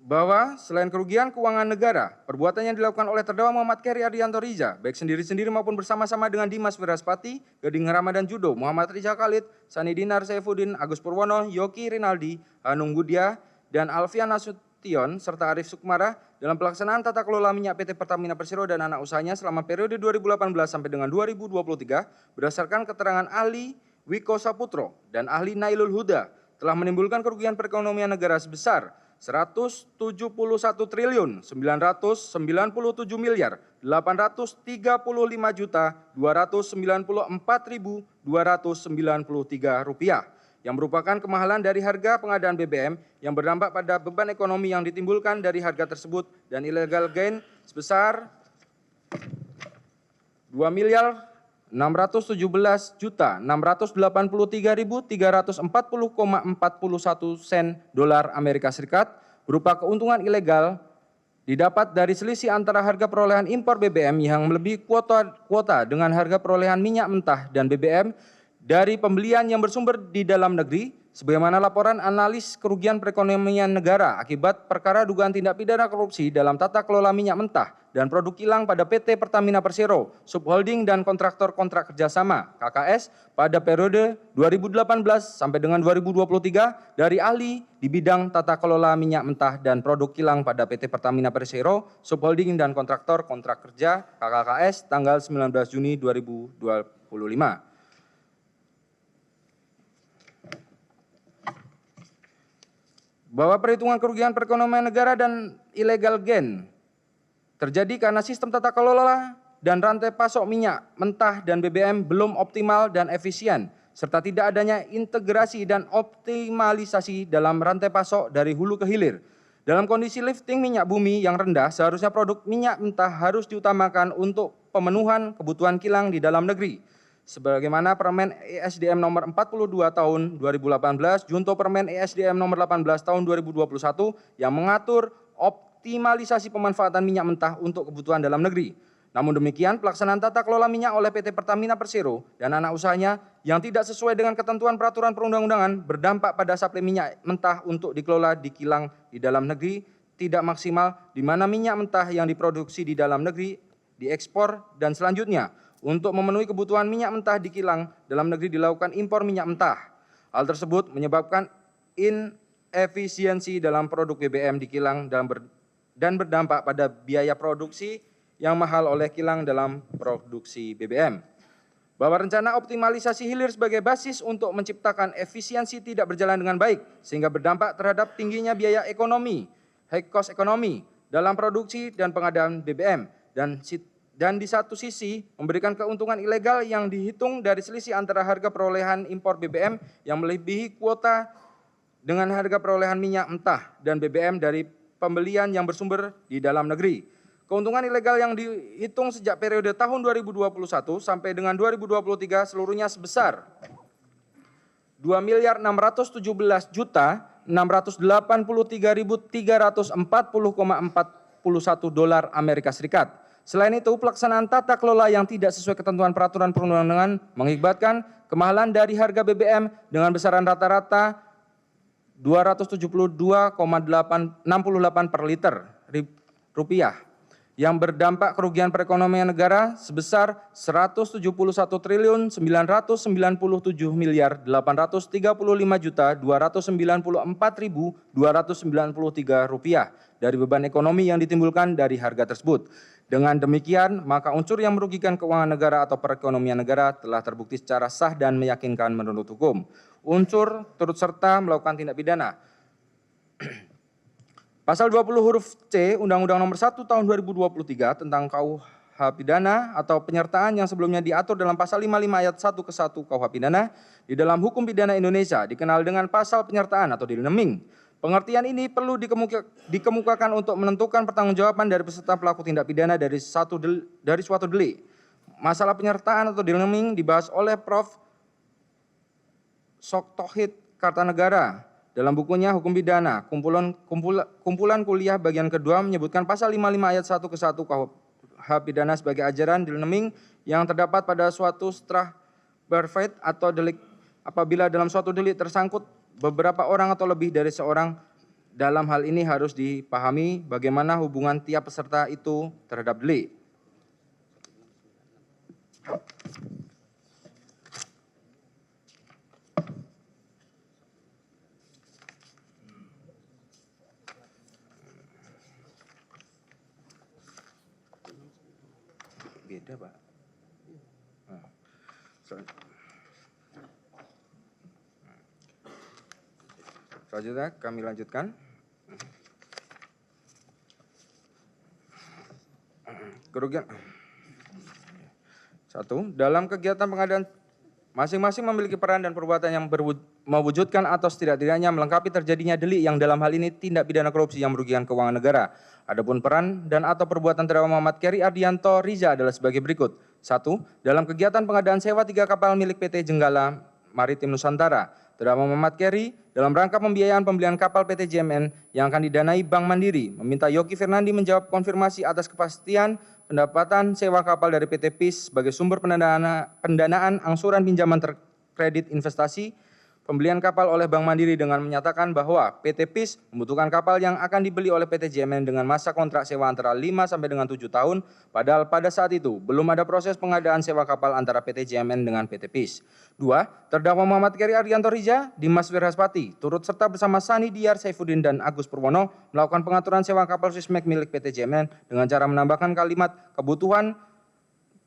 Bahwa selain kerugian keuangan negara, perbuatan yang dilakukan oleh terdakwa Muhammad Keri Ardianto Riza, baik sendiri-sendiri maupun bersama-sama dengan Dimas Berhaspati, Gading Ramadan Judo, Muhammad Rizal Khalid, Sani Dinar Saifuddin, Agus Purwono, Yogi Rinaldi, Hanung Budia, dan Alfian Nasution, serta Arif Sukmara dalam pelaksanaan tata kelola minyak PT Pertamina Persero dan anak usahanya selama periode 2018 sampai dengan 2023 berdasarkan keterangan ahli Wiko Saputro dan ahli Nailul Huda telah menimbulkan kerugian perekonomian negara sebesar 179.995.294.293 rupiah yang merupakan kemahalan dari harga pengadaan BBM yang berdampak pada beban ekonomi yang ditimbulkan dari harga tersebut dan illegal gain sebesar 2.617.683.340,41 sen dolar Amerika Serikat berupa keuntungan ilegal didapat dari selisih antara harga perolehan impor BBM yang melebihi kuota dengan harga perolehan minyak mentah dan BBM dari pembelian yang bersumber di dalam negeri sebagaimana laporan analis kerugian perekonomian negara akibat perkara dugaan tindak pidana korupsi dalam tata kelola minyak mentah dan produk kilang pada PT Pertamina Persero, Subholding dan Kontraktor Kontrak Kerjasama (KKS) pada periode 2018 sampai dengan 2023 dari ahli di bidang tata kelola minyak mentah dan produk kilang pada PT Pertamina Persero, Subholding dan Kontraktor Kontrak Kerja (KKS) tanggal 19 Juni 2025. Bahwa perhitungan kerugian perekonomian negara dan illegal gain terjadi karena sistem tata kelola dan rantai pasok minyak mentah dan BBM belum optimal dan efisien, serta tidak adanya integrasi dan optimalisasi dalam rantai pasok dari hulu ke hilir. Dalam kondisi lifting minyak bumi yang rendah, seharusnya produk minyak mentah harus diutamakan untuk pemenuhan kebutuhan kilang di dalam negeri. Sebagaimana Permen ESDM nomor 42 tahun 2018, Junto Permen ESDM nomor 18 tahun 2021 yang mengatur optimalisasi pemanfaatan minyak mentah untuk kebutuhan dalam negeri. Namun demikian, pelaksanaan tata kelola minyak oleh PT Pertamina Persero dan anak usahanya yang tidak sesuai dengan ketentuan peraturan perundang-undangan berdampak pada suplai minyak mentah untuk dikelola di kilang di dalam negeri tidak maksimal, di mana minyak mentah yang diproduksi di dalam negeri diekspor dan selanjutnya untuk memenuhi kebutuhan minyak mentah di kilang dalam negeri dilakukan impor minyak mentah. Hal tersebut menyebabkan inefisiensi dalam produk BBM di kilang dan berdampak pada biaya produksi yang mahal oleh kilang dalam produksi BBM. Bahwa rencana optimalisasi hilir sebagai basis untuk menciptakan efisiensi tidak berjalan dengan baik, sehingga berdampak terhadap tingginya biaya ekonomi, high cost ekonomi dalam produksi dan pengadaan BBM, dan di satu sisi memberikan keuntungan ilegal yang dihitung dari selisih antara harga perolehan impor BBM yang melebihi kuota dengan harga perolehan minyak mentah dan BBM dari pembelian yang bersumber di dalam negeri. Keuntungan ilegal yang dihitung sejak periode tahun 2021 sampai dengan 2023 seluruhnya sebesar 2.617.683.340,41 dolar Amerika Serikat. Selain itu, pelaksanaan tata kelola yang tidak sesuai ketentuan peraturan perundang-undangan mengakibatkan kemahalan dari harga BBM dengan besaran rata-rata 272,68 per liter rupiah yang berdampak kerugian perekonomian negara sebesar 171.935.294.293 rupiah dari beban ekonomi yang ditimbulkan dari harga tersebut. Dengan demikian, maka unsur yang merugikan keuangan negara atau perekonomian negara telah terbukti secara sah dan meyakinkan menurut hukum. Unsur turut serta melakukan tindak pidana. Pasal 20 huruf C Undang-Undang Nomor 1 Tahun 2023 tentang KUH pidana atau penyertaan yang sebelumnya diatur dalam Pasal 55 ayat 1 ke 1 KUH pidana di dalam hukum pidana Indonesia dikenal dengan pasal penyertaan atau dilneming. Pengertian ini perlu dikemukakan untuk menentukan pertanggungjawaban dari peserta pelaku tindak pidana dari suatu delik. Masalah penyertaan atau dilneming dibahas oleh Prof. Soktohid Kartanegara dalam bukunya Hukum Pidana, kumpulan kuliah bagian kedua menyebutkan pasal 55 ayat 1 ke 1 KUH pidana sebagai ajaran dilneming yang terdapat pada suatu strafbarfeit atau delik apabila dalam suatu delik tersangkut beberapa orang atau lebih dari seorang. Dalam hal ini harus dipahami bagaimana hubungan tiap peserta itu terhadap delik. Beda, Pak. Selanjutnya kami lanjutkan. Kerugian. 1. Dalam kegiatan pengadaan masing-masing memiliki peran dan perbuatan yang mewujudkan atau setidak-tidaknya melengkapi terjadinya delik yang dalam hal ini tindak pidana korupsi yang merugikan keuangan negara. Adapun peran dan atau perbuatan terdakwa Muhammad Keri Ardianto Riza adalah sebagai berikut. 1. Dalam kegiatan pengadaan sewa 3 kapal milik PT Jenggala Maritim Nusantara, terdakwa Muhammad Keri dalam rangka pembiayaan pembelian kapal PT JMN yang akan didanai Bank Mandiri meminta Yogi Fernandi menjawab konfirmasi atas kepastian pendapatan sewa kapal dari PT PIS sebagai sumber pendanaan angsuran pinjaman kredit investasi pembelian kapal oleh Bank Mandiri dengan menyatakan bahwa PT PIS membutuhkan kapal yang akan dibeli oleh PT JMN dengan masa kontrak sewa antara 5 sampai dengan 7 tahun, padahal pada saat itu belum ada proses pengadaan sewa kapal antara PT JMN dengan PT PIS. 2. Terdakwa Muhammad Keri Ardianto Rija, Dimas Wirhaspati, turut serta bersama Sani Diar Saifuddin dan Agus Purwono melakukan pengaturan sewa kapal Swismek milik PT JMN dengan cara menambahkan kalimat kebutuhan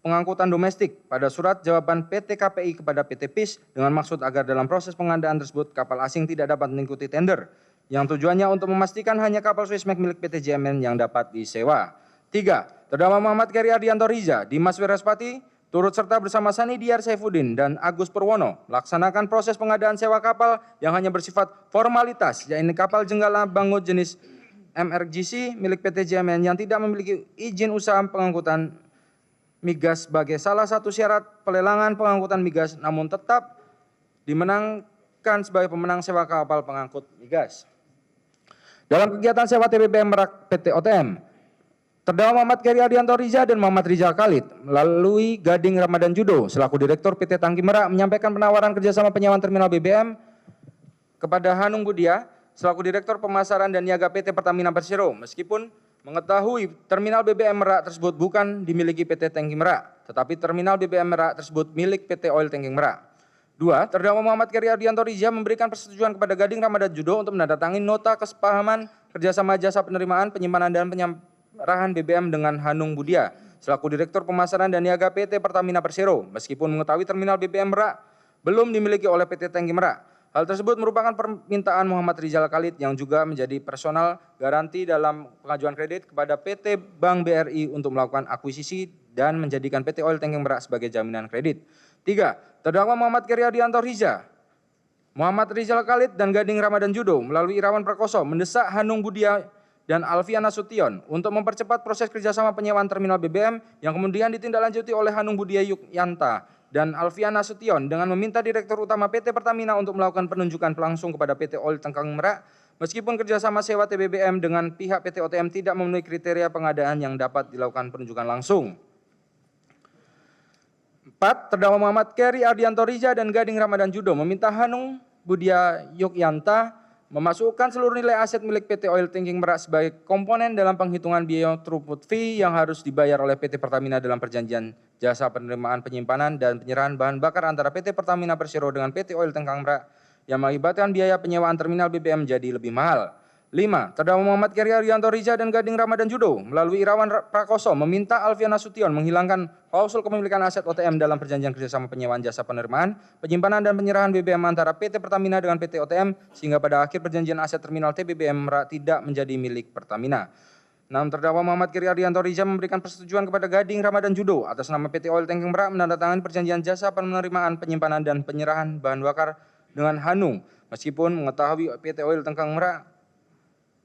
pengangkutan domestik pada surat jawaban PT KPI kepada PT PIS dengan maksud agar dalam proses pengadaan tersebut kapal asing tidak dapat mengikuti tender yang tujuannya untuk memastikan hanya kapal Swismek milik PT JMN yang dapat disewa. 3. Terdakwa Muhammad Keri Ardianto Rija, Dimas Wirhaspati, turut serta bersama Sani Diar Saifuddin dan Agus Purwono melaksanakan proses pengadaan sewa kapal yang hanya bersifat formalitas, yaitu kapal Jenggala Bangun jenis MRGC milik PT JMN yang tidak memiliki izin usaha pengangkutan migas sebagai salah satu syarat pelelangan pengangkutan migas, namun tetap dimenangkan sebagai pemenang sewa kapal pengangkut migas. Dalam kegiatan sewa TBBM Merak PT OTM, terdakwa Muhammad Keri Ardianto Rija dan Muhammad Rizal Khalid melalui Gading Ramadan Judo selaku Direktur PT Tangki Merak menyampaikan penawaran kerjasama penyewaan terminal BBM kepada Hanung Budia selaku Direktur Pemasaran dan Niaga PT Pertamina Persero, meskipun mengetahui terminal BBM Merak tersebut bukan dimiliki PT Tangki Merak, tetapi terminal BBM Merak tersebut milik PT Oil Tangki Merak. 2. Terdakwa Muhammad Keri Ardianto Rija memberikan persetujuan kepada Gading Ramadan Judo untuk menandatangani nota kesepahaman kerjasama jasa penerimaan, penyimpanan, dan penyerahan BBM dengan Hanung Budia selaku Direktur Pemasaran dan Niaga PT Pertamina Persero, meskipun mengetahui terminal BBM Merak belum dimiliki oleh PT Tangki Merak. Hal tersebut merupakan permintaan Muhammad Rizal Khalid yang juga menjadi personal garanti dalam pengajuan kredit kepada PT Bank BRI untuk melakukan akuisisi dan menjadikan PT Oil Tangki Merak sebagai jaminan kredit. 3. Terdakwa Muhammad Keri Ardianto Rija, Muhammad Rizal Khalid dan Gading Ramadan Judo melalui Irawan Prakoso mendesak Hanung Budia dan Alfian Nasution untuk mempercepat proses kerjasama penyewaan terminal BBM yang kemudian ditindaklanjuti oleh Hanung Budia Yukyanta dan Alfian Nasution dengan meminta Direktur Utama PT Pertamina untuk melakukan penunjukan langsung kepada PT Oil Tangki Merak meskipun kerjasama sewa TBBM dengan pihak PT OTM tidak memenuhi kriteria pengadaan yang dapat dilakukan penunjukan langsung. 4. Terdakwa Muhammad Keri Ardianto Rija dan Gading Ramadan Judo meminta Hanung Budia Yukyanta memasukkan seluruh nilai aset milik PT Oil Tangki Merak sebagai komponen dalam penghitungan biaya throughput fee yang harus dibayar oleh PT Pertamina dalam perjanjian jasa penerimaan, penyimpanan, dan penyerahan bahan bakar antara PT Pertamina Persero dengan PT Oil Tangki Merak yang mengakibatkan biaya penyewaan terminal BBM menjadi lebih mahal. 5. Terdakwa Muhammad Keri Ardianto Rija dan Gading Ramadan Judo melalui Irawan Prakoso meminta Alfian Nasution menghilangkan klausul kepemilikan aset OTM dalam perjanjian kerjasama penyewaan jasa penerimaan, penyimpanan, dan penyerahan BBM antara PT Pertamina dengan PT OTM sehingga pada akhir perjanjian aset terminal TBBM Merak tidak menjadi milik Pertamina. 6. Terdakwa Muhammad Keri Ardianto Rija memberikan persetujuan kepada Gading Ramadan Judo atas nama PT Oil Tangki Merak menandatangani perjanjian jasa penerimaan, penyimpanan, dan penyerahan bahan bakar dengan Hanung meskipun mengetahui PT Oil Tangki Merak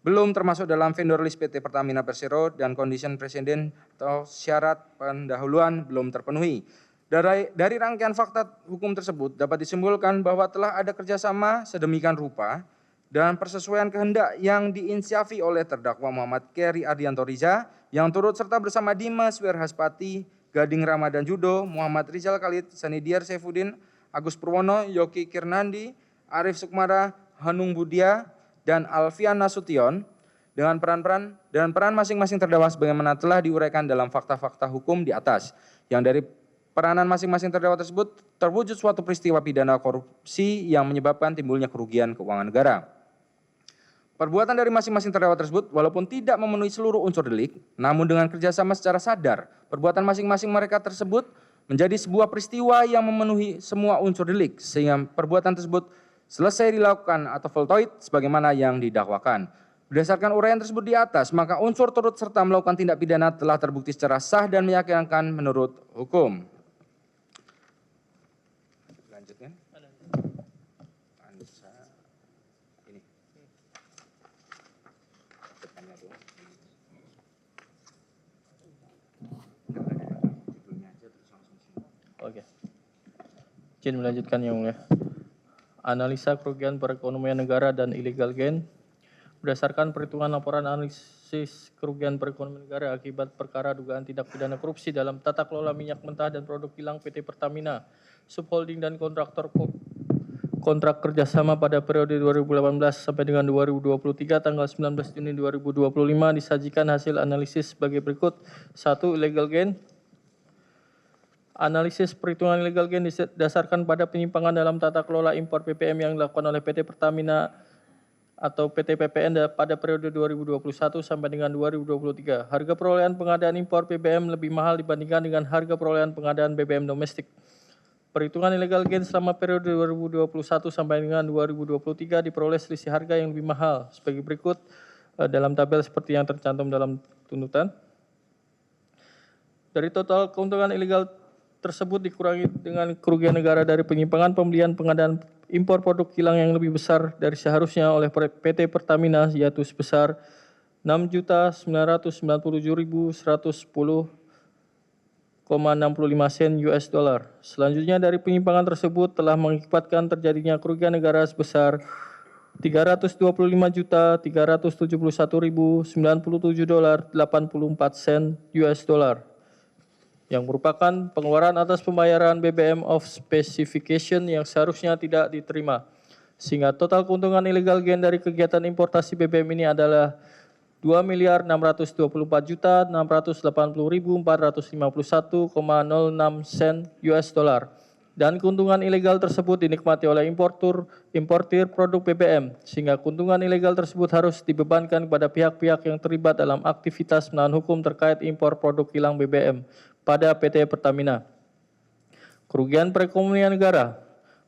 belum termasuk dalam vendor list PT Pertamina Persero dan condition presiden atau syarat pendahuluan belum terpenuhi. Dari rangkaian fakta hukum tersebut dapat disimpulkan bahwa telah ada kerjasama sedemikian rupa dan persesuaian kehendak yang diinisiasi oleh terdakwa Muhammad Keri Ardianto Rija yang turut serta bersama Dimas Wirhaspati, Gading Ramadan Judo, Muhammad Rizal Khalid, Sani Diar Saifuddin, Agus Purwono, Yoki Kirnandi, Arif Sukmara, Hanung Budia, dan Alfian Nasution dengan peran masing-masing terdakwa sebagaimana telah diuraikan dalam fakta-fakta hukum di atas, yang dari peranan masing-masing terdakwa tersebut terwujud suatu peristiwa pidana korupsi yang menyebabkan timbulnya kerugian keuangan negara. Perbuatan dari masing-masing terdakwa tersebut walaupun tidak memenuhi seluruh unsur delik, namun dengan kerjasama secara sadar, perbuatan masing-masing mereka tersebut menjadi sebuah peristiwa yang memenuhi semua unsur delik, sehingga perbuatan tersebut selesai dilakukan atau voltoid sebagaimana yang didakwakan. Berdasarkan uraian tersebut di atas, maka unsur turut serta melakukan tindak pidana telah terbukti secara sah dan meyakinkan menurut hukum. Lanjutkan. Ini. Oke. Izin melanjutkan yang mulia. Analisa kerugian perekonomian negara dan illegal gain berdasarkan perhitungan laporan analisis kerugian perekonomian negara akibat perkara dugaan tindak pidana korupsi dalam tata kelola minyak mentah dan produk kilang PT Pertamina, subholding dan kontraktor kontrak kerjasama pada periode 2018 sampai dengan 2023 tanggal 19 Juni 2025 disajikan hasil analisis sebagai berikut. 1. Illegal gain. Analisis perhitungan illegal gain didasarkan pada penyimpangan dalam tata kelola impor BBM yang dilakukan oleh PT Pertamina atau PT PPN pada periode 2021 sampai dengan 2023. Harga perolehan pengadaan impor BBM lebih mahal dibandingkan dengan harga perolehan pengadaan BBM domestik. Perhitungan illegal gain selama periode 2021 sampai dengan 2023 diperoleh selisih harga yang lebih mahal sebagai berikut dalam tabel seperti yang tercantum dalam tuntutan. Dari total keuntungan ilegal tersebut dikurangi dengan kerugian negara dari penyimpangan pembelian pengadaan impor produk kilang yang lebih besar dari seharusnya oleh PT Pertamina yaitu sebesar 6.997.110,65 sen US dollar. Selanjutnya dari penyimpangan tersebut telah mengakibatkan terjadinya kerugian negara sebesar 325.371.097 dolar 84 sen US dollar yang merupakan pengeluaran atas pembayaran BBM of specification yang seharusnya tidak diterima. Sehingga total keuntungan illegal gain dari kegiatan importasi BBM ini adalah 2.624.680.451,06 sen US dollar. Dan keuntungan ilegal tersebut dinikmati oleh importir produk BBM, sehingga keuntungan ilegal tersebut harus dibebankan kepada pihak-pihak yang terlibat dalam aktivitas melawan hukum terkait impor produk kilang BBM pada PT Pertamina. Kerugian perekonomian negara.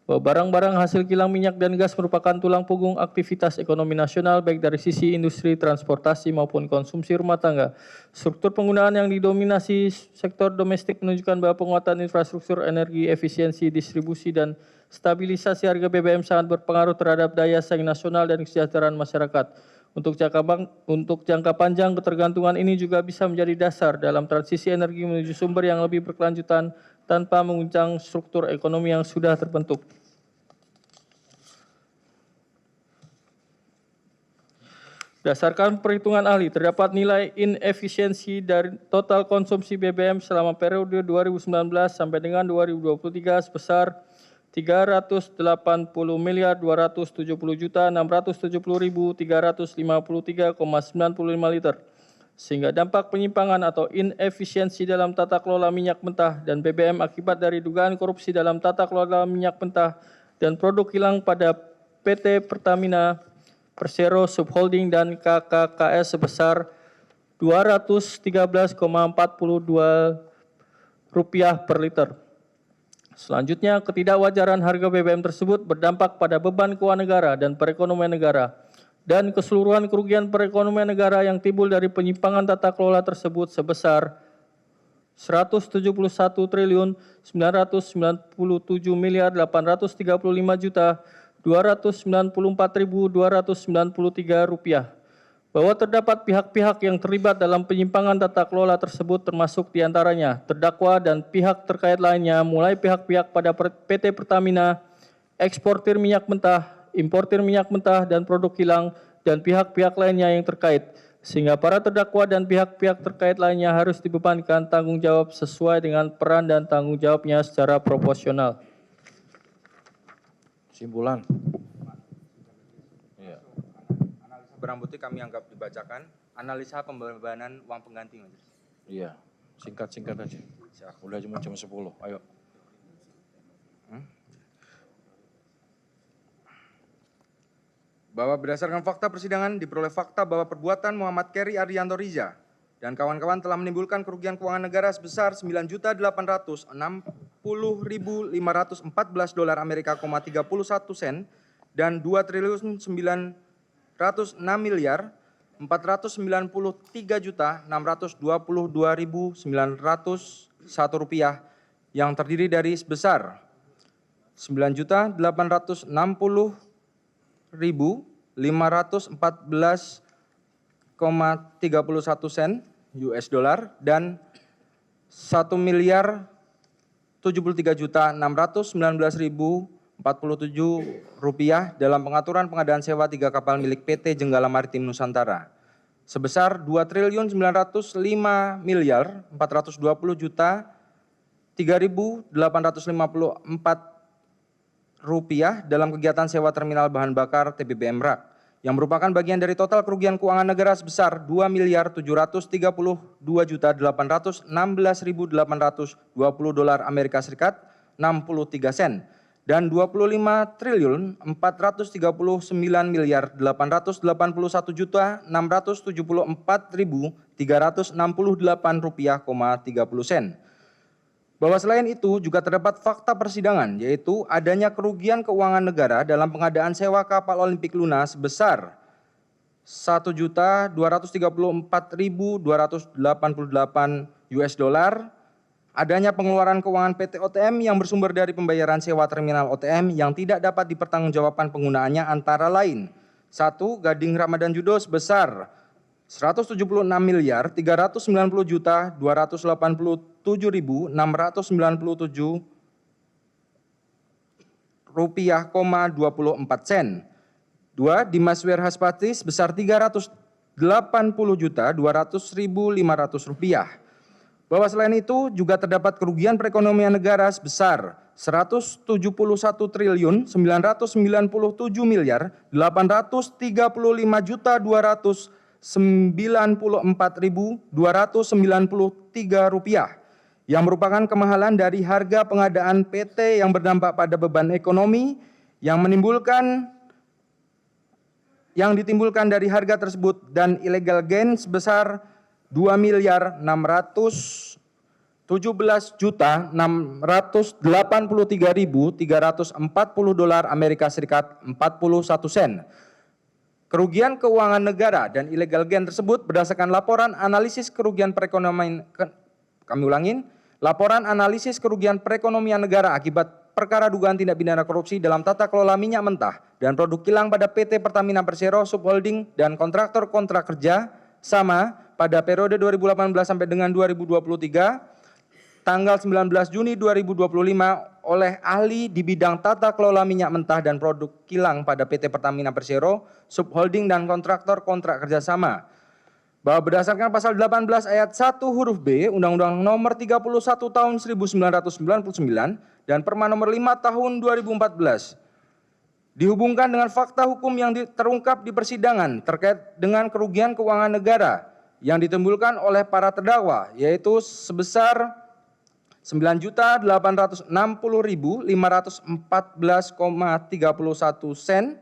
Bahwa barang-barang hasil kilang minyak dan gas merupakan tulang punggung aktivitas ekonomi nasional baik dari sisi industri, transportasi maupun konsumsi rumah tangga. Struktur penggunaan yang didominasi sektor domestik menunjukkan bahwa penguatan infrastruktur energi, efisiensi, distribusi, dan stabilisasi harga BBM sangat berpengaruh terhadap daya saing nasional dan kesejahteraan masyarakat. Untuk jangka panjang, ketergantungan ini juga bisa menjadi dasar dalam transisi energi menuju sumber yang lebih berkelanjutan tanpa mengguncang struktur ekonomi yang sudah terbentuk. Berdasarkan perhitungan ahli, terdapat nilai inefisiensi dari total konsumsi BBM selama periode 2019 sampai dengan 2023 sebesar 380.270.670.353,95 liter. Sehingga dampak penyimpangan atau inefisiensi dalam tata kelola minyak mentah dan BBM akibat dari dugaan korupsi dalam tata kelola minyak mentah dan produk kilang pada PT Pertamina, Persero Subholding dan KKKS sebesar Rp213,42 per liter. Selanjutnya, ketidakwajaran harga BBM tersebut berdampak pada beban keuangan negara dan perekonomian negara dan keseluruhan kerugian perekonomian negara yang timbul dari penyimpangan tata kelola tersebut sebesar Rp191.935.294.293. Bahwa terdapat pihak-pihak yang terlibat dalam penyimpangan tata kelola tersebut termasuk diantaranya terdakwa dan pihak terkait lainnya mulai pihak-pihak pada PT Pertamina, eksportir minyak mentah, importir minyak mentah dan produk kilang, dan pihak-pihak lainnya yang terkait. Sehingga para terdakwa dan pihak-pihak terkait lainnya harus dibebankan tanggung jawab sesuai dengan peran dan tanggung jawabnya secara proporsional. Kesimpulan. Barang bukti kami anggap dibacakan. Analisa pembebanan uang pengganti, Majelis. Iya, singkat-singkat aja. Udah jam 10, ayo. Bahwa berdasarkan fakta persidangan diperoleh fakta bahwa perbuatan Muhammad Keri Ardianto Riza dan kawan-kawan telah menimbulkan kerugian keuangan negara sebesar $9.860.514 dolar Amerika, 31 sen dan $2.993.622.901 rupiah yang terdiri dari sebesar $9.860.514,31 sen US dollar dan $1.073.619.047 dalam pengaturan pengadaan sewa 3 kapal milik PT Jenggala Maritim Nusantara sebesar $2.905.420.3.854 rupiah dalam kegiatan sewa terminal bahan bakar TBBM Merak yang merupakan bagian dari total kerugian keuangan negara sebesar $2.732.816.820 Amerika Serikat 63 sen dan $25.839.874.360 bahwa selain itu juga terdapat fakta persidangan, yaitu adanya kerugian keuangan negara dalam pengadaan sewa kapal Olimpik Luna sebesar $1.234.288, adanya pengeluaran keuangan PT OTM yang bersumber dari pembayaran sewa terminal OTM yang tidak dapat dipertanggungjawabkan penggunaannya antara lain: 1. Gading Ramadan Judo sebesar Rp170.290.287,24. 2. Dimas Werhaspati sebesar Rp380.200.500. Bahwa selain itu juga terdapat kerugian perekonomian negara sebesar Rp191.999.294.293 yang merupakan kemahalan dari harga pengadaan PT yang berdampak pada beban ekonomi yang ditimbulkan dari harga tersebut dan illegal gain sebesar $2.617.683.340 Amerika Serikat 41 sen. Kerugian keuangan negara dan illegal gain tersebut berdasarkan laporan analisis kerugian perekonomian laporan analisis kerugian perekonomian negara akibat perkara dugaan tindak pidana korupsi dalam tata kelola minyak mentah dan produk kilang pada PT Pertamina Persero Subholding dan kontraktor kontrak kerja sama pada periode 2018 sampai dengan 2023 tanggal 19 Juni 2025 oleh ahli di bidang tata kelola minyak mentah dan produk kilang pada PT Pertamina Persero Subholding dan kontraktor kontrak kerjasama, bahwa berdasarkan pasal 18 ayat 1 huruf B Undang-Undang Nomor 31 Tahun 1999 dan Perma Nomor 5 Tahun 2014 dihubungkan dengan fakta hukum yang terungkap di persidangan terkait dengan kerugian keuangan negara yang ditimbulkan oleh para terdakwa, yaitu sebesar $9.860.514,31 sen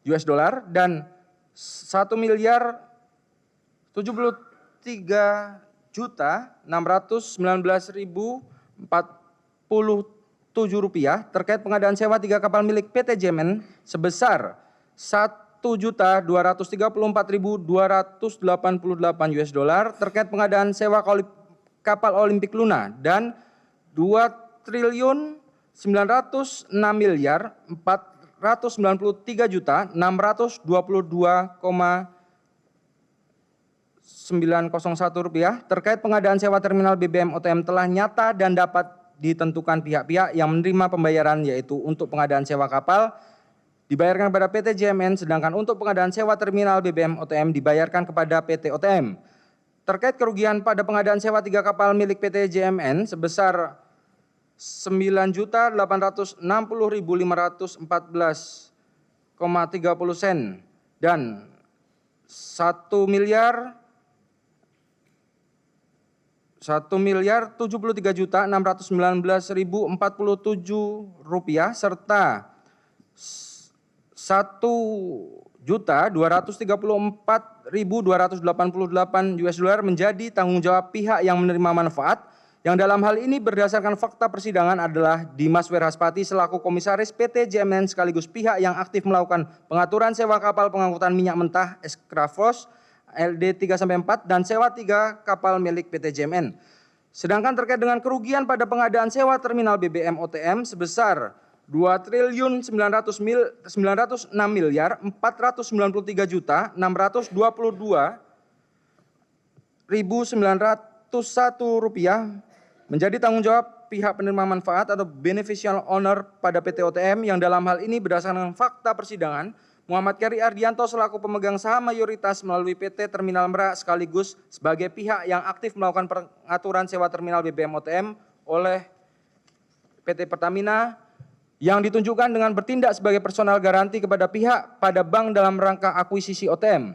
US$ dan $1.073.619.047 terkait pengadaan sewa 3 kapal milik PT JMN sebesar $1.234.288 terkait pengadaan sewa kapal Olimpik Luna dan $2.993.492,901 terkait pengadaan sewa terminal BBM OTM telah nyata dan dapat ditentukan pihak-pihak yang menerima pembayaran, yaitu untuk pengadaan sewa kapal dibayarkan kepada PT JMN, sedangkan untuk pengadaan sewa terminal BBM OTM dibayarkan kepada PT OTM. Terkait kerugian pada pengadaan sewa 3 kapal milik PT JMN sebesar $9.860.514,30 sen dan $1.073.619.047 serta $1.234.288 menjadi tanggung jawab pihak yang menerima manfaat, yang dalam hal ini berdasarkan fakta persidangan adalah Dimas Werhaspati selaku komisaris PT JMN sekaligus pihak yang aktif melakukan pengaturan sewa kapal pengangkutan minyak mentah Eskrafos LD 3-4 dan sewa 3 kapal milik PT JMN. Sedangkan terkait dengan kerugian pada pengadaan sewa terminal BBM OTM sebesar $2.906.493.622.901 menjadi tanggung jawab pihak penerima manfaat atau beneficial owner pada PT OTM, yang dalam hal ini berdasarkan fakta persidangan Muhammad Keri Ardianto selaku pemegang saham mayoritas melalui PT Terminal Merak sekaligus sebagai pihak yang aktif melakukan pengaturan sewa terminal BBM OTM oleh PT Pertamina yang ditunjukkan dengan bertindak sebagai personal garanti kepada pihak pada bank dalam rangka akuisisi OTM.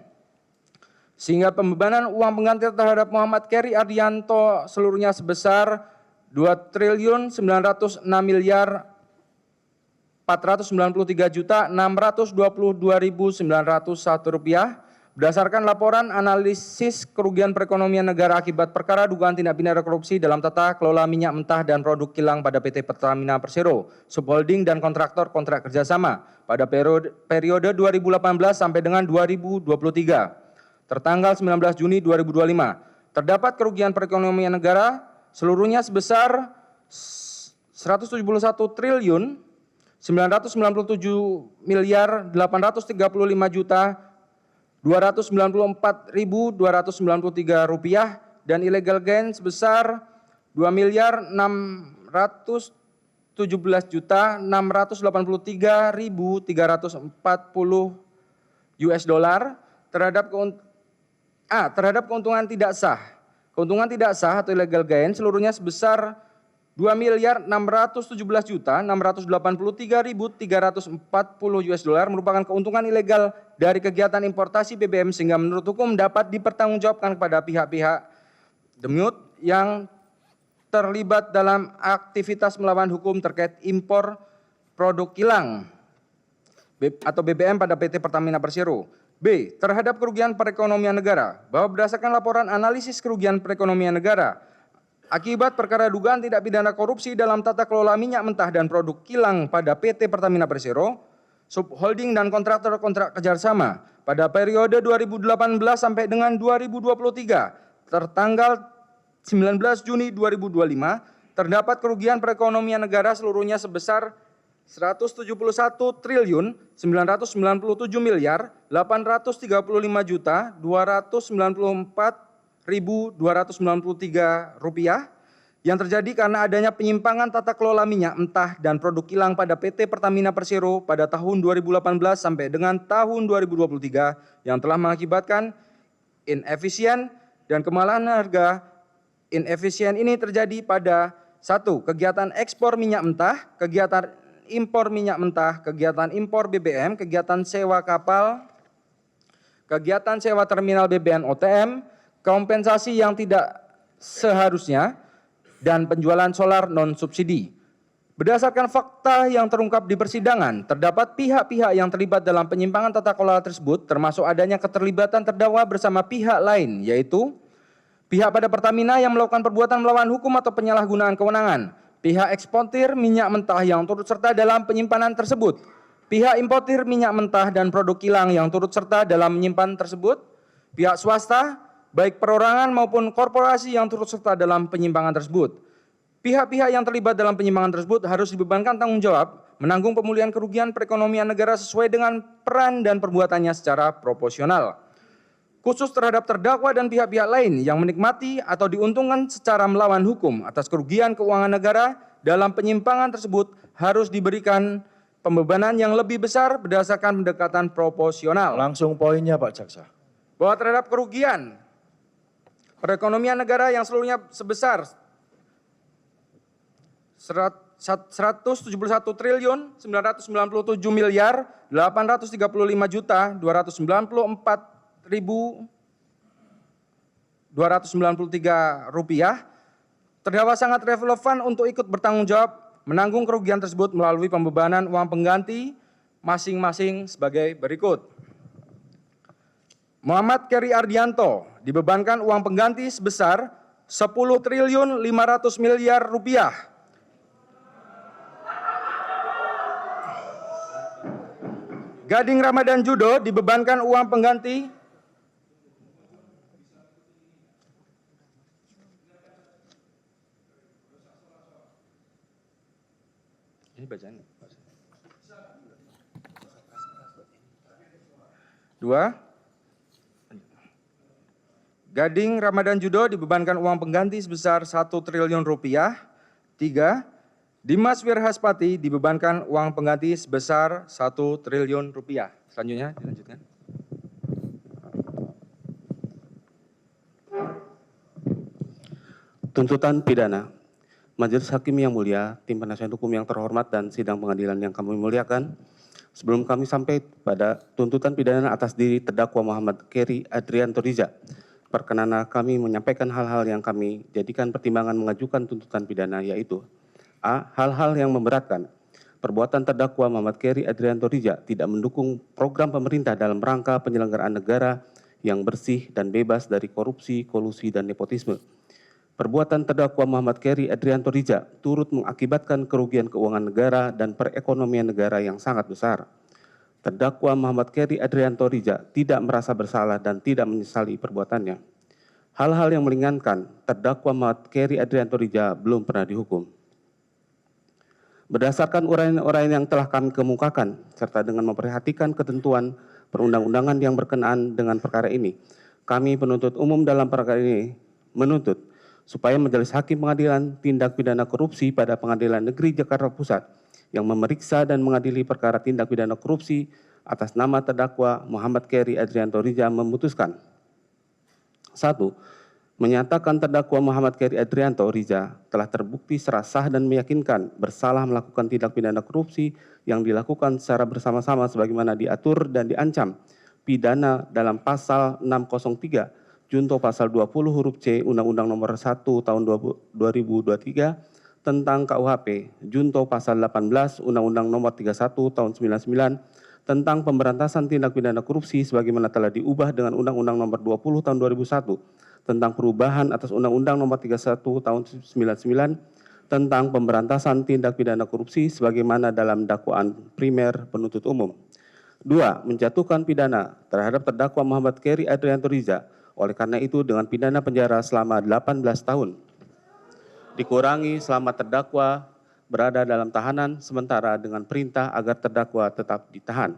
Sehingga pembebanan uang pengganti terhadap Muhammad Keri Ardianto seluruhnya sebesar 2.993.622.901 rupiah berdasarkan laporan analisis kerugian perekonomian negara akibat perkara dugaan tindak pidana korupsi dalam tata kelola minyak mentah dan produk kilang pada PT Pertamina Persero, subholding dan kontraktor kontrak kerjasama pada periode 2018 sampai dengan 2023. Tertanggal 19 Juni 2025, terdapat kerugian perekonomian negara seluruhnya sebesar 191.995.294.293 rupiah dan illegal gain sebesar 2.617.683.340 US dollar terhadap keuntungan tidak sah. Keuntungan tidak sah atau illegal gain seluruhnya sebesar 2.617.683.340 US dollar merupakan keuntungan ilegal dari kegiatan importasi BBM sehingga menurut hukum dapat dipertanggungjawabkan kepada pihak-pihak demut yang terlibat dalam aktivitas melawan hukum terkait impor produk kilang atau BBM pada PT Pertamina Persero. B. Terhadap kerugian perekonomian negara, bahwa berdasarkan laporan analisis kerugian perekonomian negara akibat perkara dugaan tindak pidana korupsi dalam tata kelola minyak mentah dan produk kilang pada PT Pertamina Persero, subholding dan kontraktor kontrak kerjasama pada periode 2018 sampai dengan 2023, tertanggal 19 Juni 2025, terdapat kerugian perekonomian negara seluruhnya sebesar 171.989.294.293 rupiah yang terjadi karena adanya penyimpangan tata kelola minyak mentah dan produk kilang pada PT Pertamina Persero pada tahun 2018 sampai dengan tahun 2023 yang telah mengakibatkan inefisien dan kemalahan harga. Inefisien ini terjadi pada 1. Kegiatan ekspor minyak mentah, kegiatan impor minyak mentah, kegiatan impor BBM, kegiatan sewa kapal, kegiatan sewa terminal BBM OTM, kompensasi yang tidak seharusnya, dan penjualan solar non-subsidi. Berdasarkan fakta yang terungkap di persidangan, terdapat pihak-pihak yang terlibat dalam penyimpangan tata kelola tersebut, termasuk adanya keterlibatan terdakwa bersama pihak lain, yaitu pihak pada Pertamina yang melakukan perbuatan melawan hukum atau penyalahgunaan kewenangan, pihak eksportir minyak mentah yang turut serta dalam penyimpanan tersebut, pihak importir minyak mentah dan produk kilang yang turut serta dalam menyimpan tersebut, pihak swasta, baik perorangan maupun korporasi yang turut serta dalam penyimpangan tersebut. Pihak-pihak yang terlibat dalam penyimpangan tersebut harus dibebankan tanggung jawab menanggung pemulihan kerugian perekonomian negara sesuai dengan peran dan perbuatannya secara proporsional. Khusus terhadap terdakwa dan pihak-pihak lain yang menikmati atau diuntungkan secara melawan hukum atas kerugian keuangan negara dalam penyimpangan tersebut harus diberikan pembebanan yang lebih besar berdasarkan pendekatan proporsional. Langsung poinnya Pak Jaksa. Bahwa terhadap kerugian perekonomian negara yang seluruhnya sebesar 191.995.294.293 rupiah, terdakwa sangat relevan untuk ikut bertanggung jawab menanggung kerugian tersebut melalui pembebanan uang pengganti masing-masing sebagai berikut. Muhammad Keri Ardianto dibebankan uang pengganti sebesar 10.500 miliar rupiah. Gading Ramadan Judo dibebankan uang pengganti ini bacaan. 2. Gading Ramadan Judo dibebankan uang pengganti sebesar 1 triliun rupiah. 3. Dimas Wirhaspati dibebankan uang pengganti sebesar 1 triliun rupiah. Selanjutnya dilanjutkan. Tuntutan pidana. Majelis Hakim yang mulia, tim penasihat hukum yang terhormat dan sidang pengadilan yang kami muliakan, sebelum kami sampai pada tuntutan pidana atas diri terdakwa Muhammad Keri Adrianto Riza, perkenanlah kami menyampaikan hal-hal yang kami jadikan pertimbangan mengajukan tuntutan pidana, yaitu A. Hal-hal yang memberatkan. Perbuatan terdakwa Muhammad Keri Adrianto Riza tidak mendukung program pemerintah dalam rangka penyelenggaraan negara yang bersih dan bebas dari korupsi, kolusi, dan nepotisme. Perbuatan terdakwa Muhammad Keri Adrianto Riza turut mengakibatkan kerugian keuangan negara dan perekonomian negara yang sangat besar. Terdakwa Muhammad Keri Adrianto Riza tidak merasa bersalah dan tidak menyesali perbuatannya. Hal-hal yang meringankan, terdakwa Muhammad Keri Adrianto Riza belum pernah dihukum. Berdasarkan uraian-uraian yang telah kami kemukakan, serta dengan memperhatikan ketentuan perundang-undangan yang berkenaan dengan perkara ini, kami penuntut umum dalam perkara ini menuntut supaya Majelis Hakim Pengadilan Tindak Pidana Korupsi pada Pengadilan Negeri Jakarta Pusat yang memeriksa dan mengadili perkara tindak pidana korupsi atas nama terdakwa Muhammad Keri Adrianto Riza memutuskan. 1. Menyatakan terdakwa Muhammad Keri Adrianto Riza telah terbukti secara sah dan meyakinkan bersalah melakukan tindak pidana korupsi yang dilakukan secara bersama-sama sebagaimana diatur dan diancam pidana dalam pasal 603 junto pasal 20 huruf C Undang-Undang Nomor 1 Tahun 2023 tentang KUHP junto pasal 18 Undang-Undang Nomor 31 Tahun 99 tentang pemberantasan tindak pidana korupsi sebagaimana telah diubah dengan Undang-Undang Nomor 20 Tahun 2001 tentang perubahan atas Undang-Undang Nomor 31 Tahun 99 tentang pemberantasan tindak pidana korupsi sebagaimana dalam dakwaan primer penuntut umum. 2. Menjatuhkan pidana terhadap terdakwa Muhammad Keri Adrianto Riza. Oleh karena itu dengan pidana penjara selama 18 tahun. Dikurangi selama terdakwa berada dalam tahanan sementara dengan perintah agar terdakwa tetap ditahan.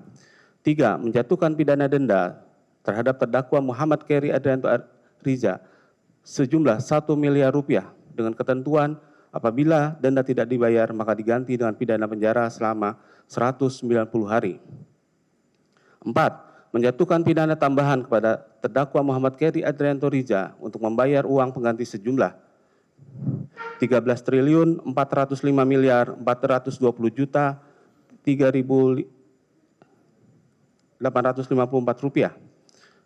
3. Menjatuhkan pidana denda terhadap terdakwa Muhammad Keri Adrianto Riza sejumlah 1 miliar rupiah dengan ketentuan apabila denda tidak dibayar maka diganti dengan pidana penjara selama 190 hari. 4. Menjatuhkan pidana tambahan kepada terdakwa Muhammad Keri Adrianto Riza untuk membayar uang pengganti sejumlah 13.405.420.3.854 rupiah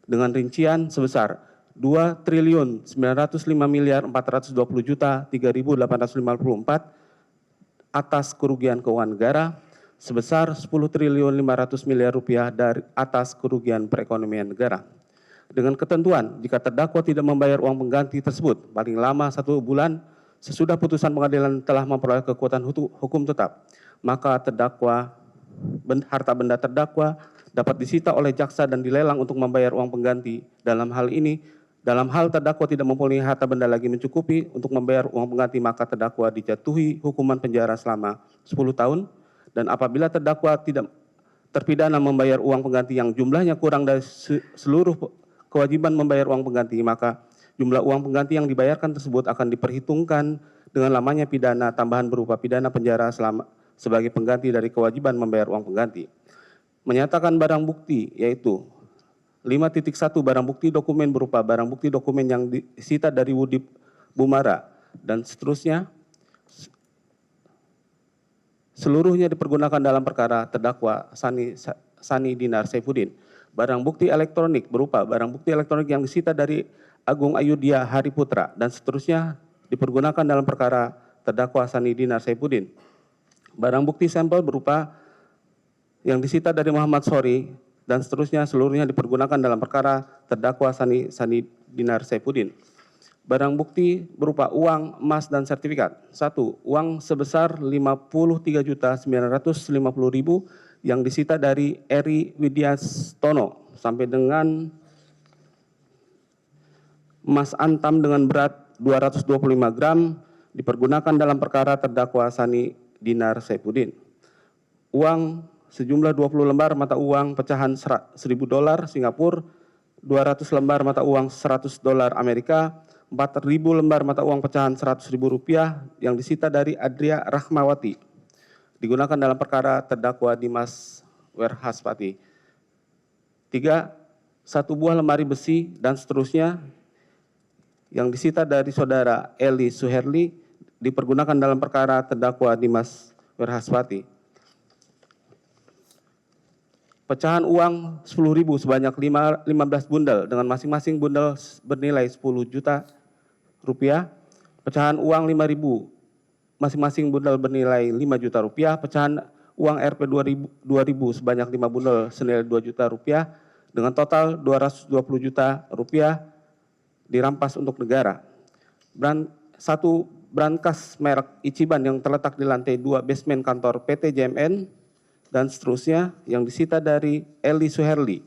dengan rincian sebesar 2.905.420.3.854 atas kerugian keuangan negara sebesar 10.500 miliar rupiah dari atas kerugian perekonomian negara. Dengan ketentuan jika terdakwa tidak membayar uang pengganti tersebut paling lama 1 bulan sesudah putusan pengadilan telah memperoleh kekuatan hukum tetap, maka harta benda terdakwa dapat disita oleh jaksa dan dilelang untuk membayar uang pengganti. Dalam hal terdakwa tidak mempunyai harta benda lagi mencukupi untuk membayar uang pengganti, maka terdakwa dijatuhi hukuman penjara selama 10 tahun. Dan apabila terdakwa tidak terpidana membayar uang pengganti yang jumlahnya kurang dari seluruh kewajiban membayar uang pengganti, maka jumlah uang pengganti yang dibayarkan tersebut akan diperhitungkan dengan lamanya pidana tambahan berupa pidana penjara sebagai pengganti dari kewajiban membayar uang pengganti. Menyatakan barang bukti yaitu 5.1 barang bukti dokumen berupa barang bukti dokumen yang disita dari Wudi Bumara dan seterusnya seluruhnya dipergunakan dalam perkara terdakwa Sani Dinar Saifuddin. Barang bukti elektronik berupa barang bukti elektronik yang disita dari Agung Ayudya Hari Putra dan seterusnya dipergunakan dalam perkara terdakwa Sani Dinar Saifuddin. Barang bukti sampel berupa yang disita dari Muhammad Sori dan seterusnya seluruhnya dipergunakan dalam perkara terdakwa Sani Dinar Saifuddin. Barang bukti berupa uang, emas, dan sertifikat. 1. Uang sebesar 53.950.000 yang disita dari Eri Widyastono sampai dengan emas antam dengan berat 225 gram dipergunakan dalam perkara terdakwa Sani Dinar Saifuddin. Uang sejumlah 20 lembar mata uang pecahan $1.000 Singapura, 200 lembar mata uang $100 Amerika, 4.000 lembar mata uang pecahan $100.000 yang disita dari Adria Rahmawati digunakan dalam perkara terdakwa Dimas Werhaspati. 3. 1 buah lemari besi dan seterusnya yang disita dari saudara Eli Suherli dipergunakan dalam perkara terdakwa Dimas Werhaspati. Pecahan uang 10.000 sebanyak 15 bundel dengan masing-masing bundel bernilai 10 juta rupiah. Pecahan uang 5.000 masing-masing bundel bernilai 5 juta rupiah. Pecahan uang Rp 2.000 sebanyak 5 bundel senilai 2 juta rupiah dengan total 220 juta rupiah dirampas untuk negara. Satu brankas merek Ichiban yang terletak di lantai 2 basement kantor PT JMN dan seterusnya yang disita dari Eli Suherli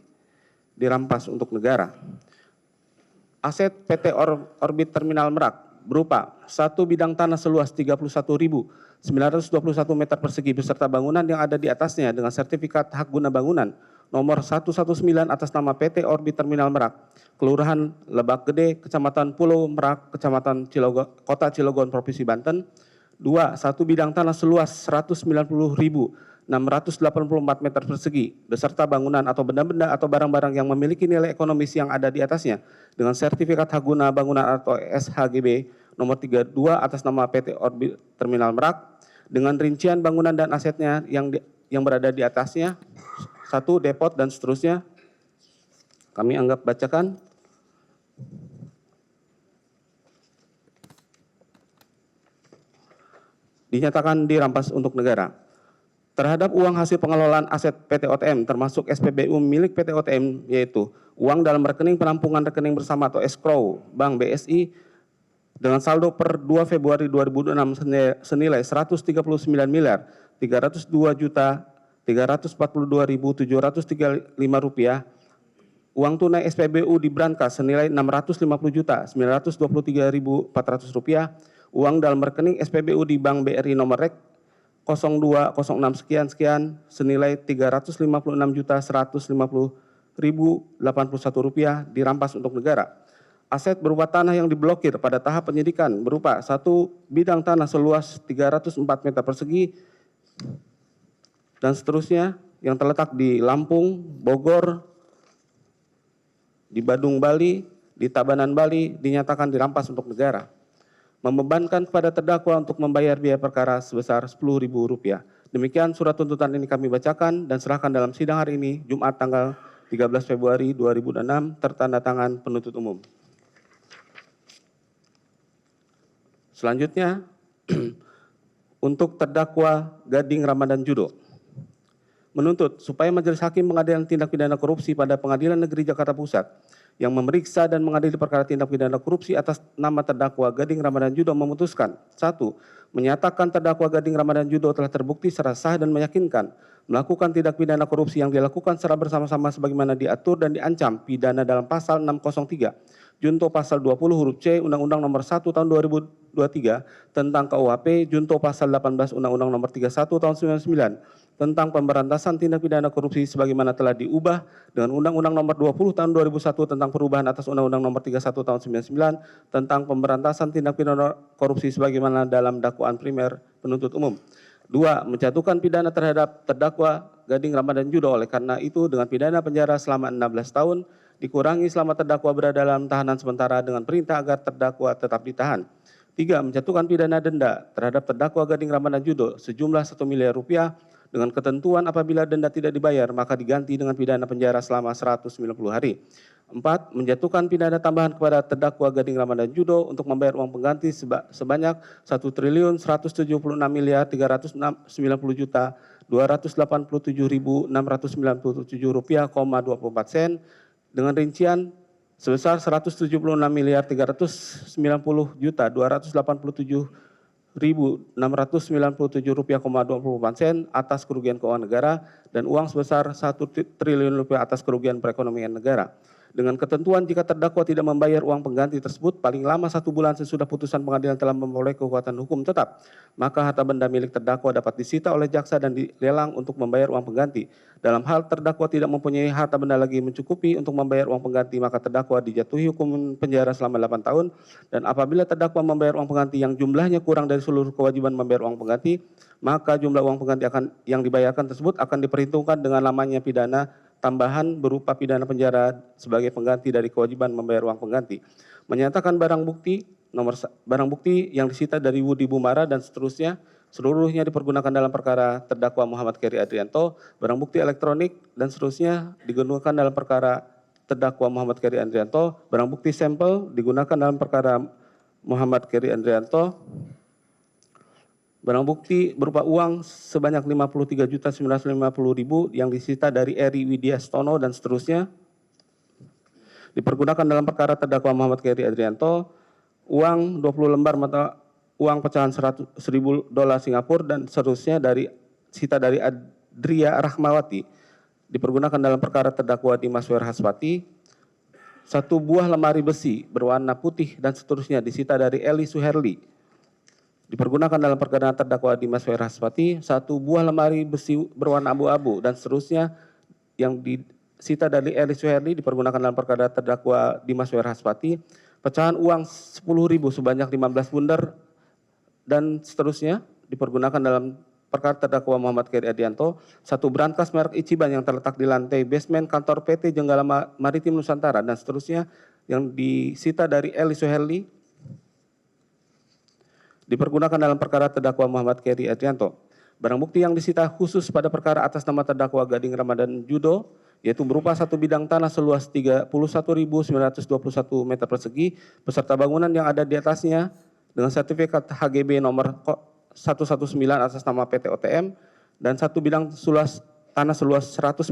dirampas untuk negara. Aset PT Orbit Terminal Merak berupa 1 bidang tanah seluas 31.921 meter persegi beserta bangunan yang ada di atasnya dengan sertifikat hak guna bangunan nomor 119 atas nama PT Orbit Terminal Merak, Kelurahan Lebak Gede, Kecamatan Pulau Merak, Kecamatan Kota Cilegon, Provinsi Banten. 2. 1 bidang tanah seluas 190.684 meter persegi beserta bangunan atau benda-benda atau barang-barang yang memiliki nilai ekonomis yang ada di atasnya dengan sertifikat hak guna bangunan atau SHGB nomor 32 atas nama PT Orbit Terminal Merak dengan rincian bangunan dan asetnya yang berada di atasnya. 1. Depot dan seterusnya. Kami anggap bacakan. Dinyatakan dirampas untuk negara. Terhadap uang hasil pengelolaan aset PT OTM termasuk SPBU milik PT OTM yaitu uang dalam rekening penampungan rekening bersama atau escrow Bank BSI dengan saldo per 2 Februari 2026 senilai 132.342.342.735 rupiah. Uang tunai SPBU di brankas senilai 650.923.400 rupiah. Uang dalam rekening SPBU di Bank BRI nomor rek 0206 sekian senilai 356.150.081 rupiah dirampas untuk negara. Aset berupa tanah yang diblokir pada tahap penyidikan berupa 1 bidang tanah seluas 304 meter persegi dan seterusnya yang terletak di Lampung, Bogor, di Badung, Bali, di Tabanan, Bali dinyatakan dirampas untuk negara. Membebankan kepada terdakwa untuk membayar biaya perkara sebesar Rp10.000. Demikian surat tuntutan ini kami bacakan dan serahkan dalam sidang hari ini, Jumat tanggal 13 Februari 2006, tertanda tangan penuntut umum. Selanjutnya, untuk terdakwa Gading Ramadan Judo. Menuntut supaya Majelis Hakim Pengadilan Tindak Pidana Korupsi pada Pengadilan Negeri Jakarta Pusat yang memeriksa dan mengadili perkara tindak pidana korupsi atas nama terdakwa Gading Ramadan Judo memutuskan 1. Menyatakan terdakwa Gading Ramadan Judo telah terbukti secara sah dan meyakinkan melakukan tindak pidana korupsi yang dilakukan secara bersama-sama sebagaimana diatur dan diancam pidana dalam pasal 603 junto pasal 20 huruf C Undang-Undang Nomor 1 Tahun 2023 tentang KUHP junto pasal 18 Undang-Undang Nomor 31 Tahun 99 tentang pemberantasan tindak pidana korupsi sebagaimana telah diubah dengan Undang-Undang Nomor 20 Tahun 2001 tentang perubahan atas Undang-Undang Nomor 31 Tahun 99 tentang pemberantasan tindak pidana korupsi sebagaimana dalam dakwaan primer penuntut umum. 2. Menjatuhkan pidana terhadap terdakwa Gading Ramadan Judo oleh karena itu dengan pidana penjara selama 16 tahun dikurangi selama terdakwa berada dalam tahanan sementara dengan perintah agar terdakwa tetap ditahan. 3. Menjatuhkan pidana denda terhadap terdakwa Gading Ramadan Judo sejumlah Rp1 miliar dengan ketentuan apabila denda tidak dibayar maka diganti dengan pidana penjara selama 190 hari. 4. Menjatuhkan pidana tambahan kepada terdakwa Gading Ramadan Judo untuk membayar uang pengganti sebanyak Rp1.390.287.697,24 dengan rincian sebesar Rp176.390.287.697,24 atas kerugian keuangan negara dan uang sebesar Rp1 triliun atas kerugian perekonomian negara. Dengan ketentuan jika terdakwa tidak membayar uang pengganti tersebut paling lama 1 bulan sesudah putusan pengadilan telah memperoleh kekuatan hukum tetap, maka harta benda milik terdakwa dapat disita oleh jaksa dan dilelang untuk membayar uang pengganti. Dalam hal terdakwa tidak mempunyai harta benda lagi mencukupi untuk membayar uang pengganti, maka terdakwa dijatuhi hukuman penjara selama 8 tahun dan apabila terdakwa membayar uang pengganti yang jumlahnya kurang dari seluruh kewajiban membayar uang pengganti, maka jumlah uang pengganti yang dibayarkan tersebut akan diperhitungkan dengan lamanya pidana tambahan berupa pidana penjara sebagai pengganti dari kewajiban membayar uang pengganti. Menyatakan barang bukti barang bukti yang disita dari Wudi Bumara dan seterusnya seluruhnya dipergunakan dalam perkara terdakwa Muhammad Keri Adrianto, barang bukti elektronik dan seterusnya digunakan dalam perkara terdakwa Muhammad Keri Adrianto, barang bukti sampel digunakan dalam perkara Muhammad Keri Adrianto, barang bukti berupa uang sebanyak 53.950.000 yang disita dari Eri Widyastono dan seterusnya dipergunakan dalam perkara terdakwa Muhammad Keri Adrianto, uang 20 lembar mata uang pecahan $1.000 Singapura dan seterusnya disita dari Adria Rahmawati dipergunakan dalam perkara terdakwa Dimas Werhaspati, 1 buah lemari besi berwarna putih dan seterusnya disita dari Eli Suherli dipergunakan dalam perkara terdakwa Dimas Werhaspati, 1 buah lemari besi berwarna abu-abu dan seterusnya yang disita dari Eli Suherli dipergunakan dalam perkara terdakwa Dimas Werhaspati, pecahan uang 10.000 sebanyak 15 bundar dan seterusnya dipergunakan dalam perkara terdakwa Muhammad Keri Adrianto, 1 brankas merek Ichiban yang terletak di lantai basement kantor PT Jenggala Maritim Nusantara dan seterusnya yang disita dari Eli Suherli dipergunakan dalam perkara terdakwa Muhammad Keri Adrianto. Barang bukti yang disita khusus pada perkara atas nama terdakwa Gading Ramadan Judo, yaitu berupa 1 bidang tanah seluas 31.921 meter persegi beserta bangunan yang ada di atasnya dengan sertifikat HGB nomor 119 atas nama PT OTM dan 1 bidang tanah seluas 190.684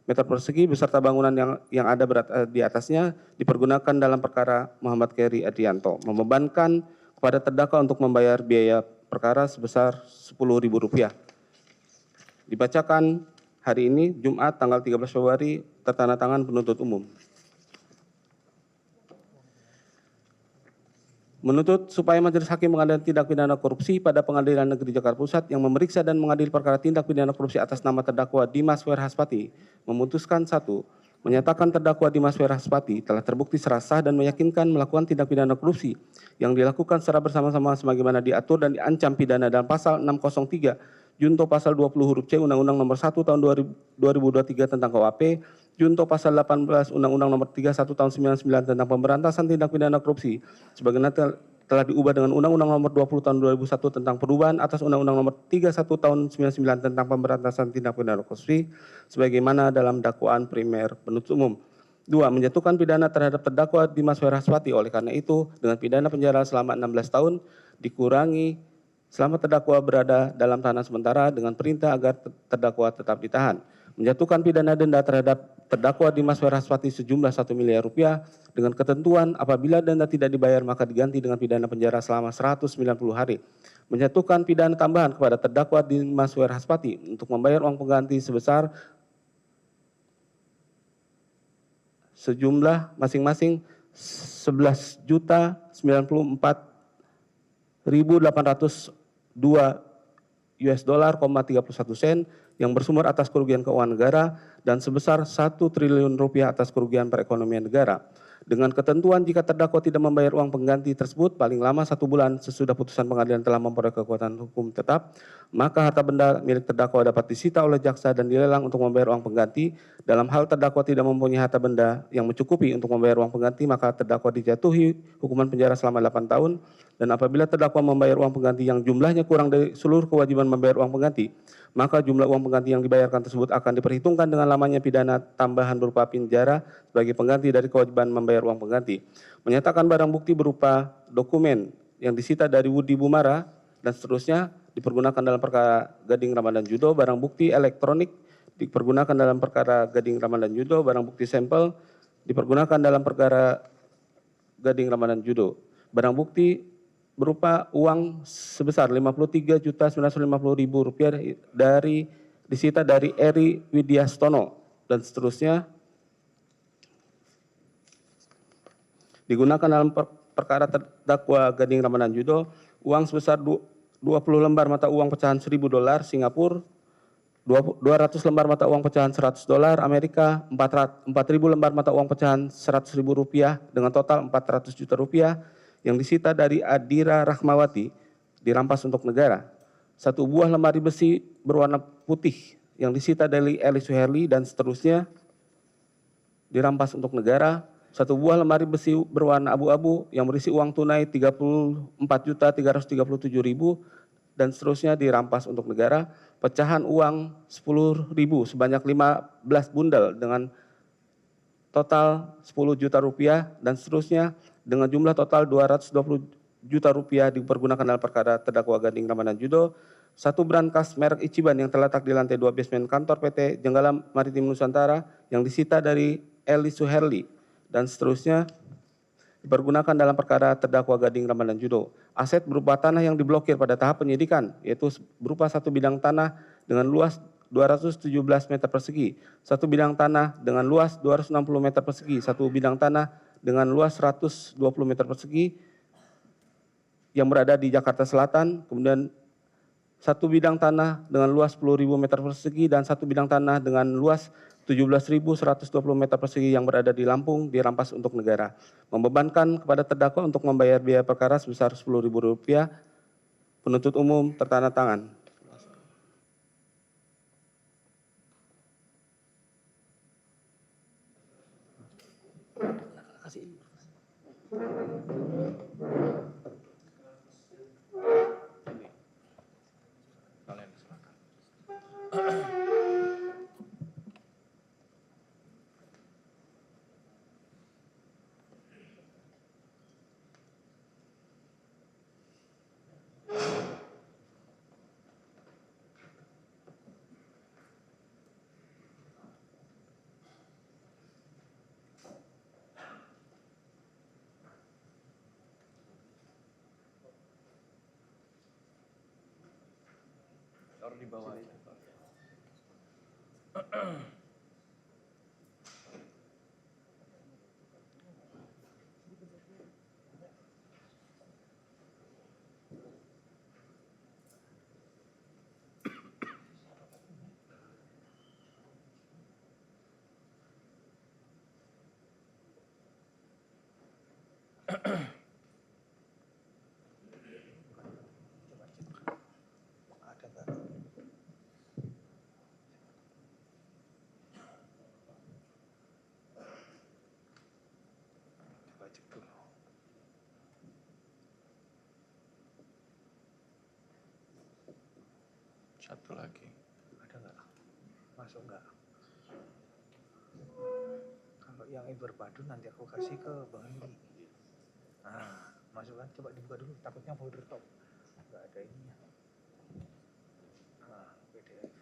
meter persegi beserta bangunan yang ada di atasnya dipergunakan dalam perkara Muhammad Keri Adrianto, membebankan kepada terdakwa untuk membayar biaya perkara sebesar Rp10.000. Dibacakan hari ini Jumat tanggal 13 Februari tertandatangan penuntut umum. Menuntut supaya Majelis Hakim Pengadilan Tindak Pidana Korupsi pada Pengadilan Negeri Jakarta Pusat yang memeriksa dan mengadili perkara tindak pidana korupsi atas nama terdakwa Dimas Werhaspati memutuskan 1. Menyatakan terdakwa Dimas Werhaspati telah terbukti secara sah dan meyakinkan melakukan tindak pidana korupsi yang dilakukan secara bersama-sama sebagaimana diatur dan diancam pidana dalam pasal 603 junto pasal 20 huruf C Undang-Undang Nomor 1 Tahun 2023 tentang KUHP, junto pasal 18 Undang-Undang Nomor 31 Tahun 99 tentang pemberantasan tindak pidana korupsi sebagaimana telah diubah dengan Undang-Undang Nomor 20 Tahun 2001 tentang perubahan atas Undang-Undang Nomor 31 Tahun 99 tentang pemberantasan tindak pidana korupsi sebagaimana dalam dakwaan primer penuntut umum. 2. Menjatuhkan pidana terhadap terdakwa Dimas Werhaspati. Oleh karena itu, dengan pidana penjara selama 16 tahun dikurangi selama terdakwa berada dalam tahanan sementara dengan perintah agar terdakwa tetap ditahan. Menjatuhkan pidana denda terhadap terdakwa Dimas Werhaspati sejumlah Rp1 miliar dengan ketentuan apabila denda tidak dibayar maka diganti dengan pidana penjara selama 190 hari. Menjatuhkan pidana tambahan kepada terdakwa Dimas Werhaspati untuk membayar uang pengganti sebesar sejumlah masing-masing 11.094.802 $31 yang bersumber atas kerugian keuangan negara dan sebesar Rp1 triliun atas kerugian perekonomian negara. Dengan ketentuan jika terdakwa tidak membayar uang pengganti tersebut paling lama 1 bulan sesudah putusan pengadilan telah memperoleh kekuatan hukum tetap, maka harta benda milik terdakwa dapat disita oleh jaksa dan dilelang untuk membayar uang pengganti. Dalam hal terdakwa tidak mempunyai harta benda yang mencukupi untuk membayar uang pengganti, maka terdakwa dijatuhi hukuman penjara selama 8 tahun. Dan apabila terdakwa membayar uang pengganti yang jumlahnya kurang dari seluruh kewajiban membayar uang pengganti, maka jumlah uang pengganti yang dibayarkan tersebut akan diperhitungkan dengan lamanya pidana tambahan berupa penjara sebagai pengganti dari kewajiban membayar uang pengganti. Menyatakan barang bukti berupa dokumen yang disita dari Wudi Bumara dan seterusnya dipergunakan dalam perkara Gading Ramadan Judo, barang bukti elektronik dipergunakan dalam perkara Gading Ramadan Judo, barang bukti sampel dipergunakan dalam perkara Gading Ramadan Judo. Barang bukti berupa uang sebesar Rp53.950.000 disita dari Eri Widyastono dan seterusnya digunakan dalam perkara terdakwa Gading Ramadan Judo, uang sebesar 20 lembar mata uang pecahan $1.000 Singapura, 200 lembar mata uang pecahan $100 Amerika, 4.000 lembar mata uang pecahan Rp100.000 dengan total Rp400 juta yang disita dari Adira Rahmawati dirampas untuk negara. 1 buah lemari besi berwarna putih yang disita dari Eli Suherli dan seterusnya dirampas untuk negara. Satu buah lemari besi berwarna abu-abu yang berisi uang tunai 34.337.000 dan seterusnya dirampas untuk negara. Pecahan uang 10.000 sebanyak 15 bundel dengan total 10 juta rupiah dan seterusnya dengan jumlah total 220 juta rupiah dipergunakan dalam perkara terdakwa Gading Ramadan Judo. Satu brankas merek Ichiban yang terletak di lantai 2 basement kantor PT Jenggala Maritim Nusantara yang disita dari Eli Suherli dan seterusnya dipergunakan dalam perkara terdakwa Gading Ramadan Judo. Aset berupa tanah yang diblokir pada tahap penyidikan, yaitu berupa satu bidang tanah dengan luas 217 meter persegi, satu bidang tanah dengan luas 260 meter persegi, satu bidang tanah dengan luas 120 meter persegi yang berada di Jakarta Selatan, kemudian satu bidang tanah dengan luas 10.000 meter persegi dan satu bidang tanah dengan luas 17.120 meter persegi yang berada di Lampung dirampas untuk negara. Membebankan kepada terdakwa untuk membayar biaya perkara sebesar Rp10.000. Penuntut umum tertanda tangan. Taruh di bawah itu. Satu lagi. Ada nggak? Masuk nggak? Kalau yang Everbadu nanti aku kasih ke Bang Indi. Nah, masukkan coba dibuka dulu. Takutnya folder top. Nggak ada ininya. Nah, PDF.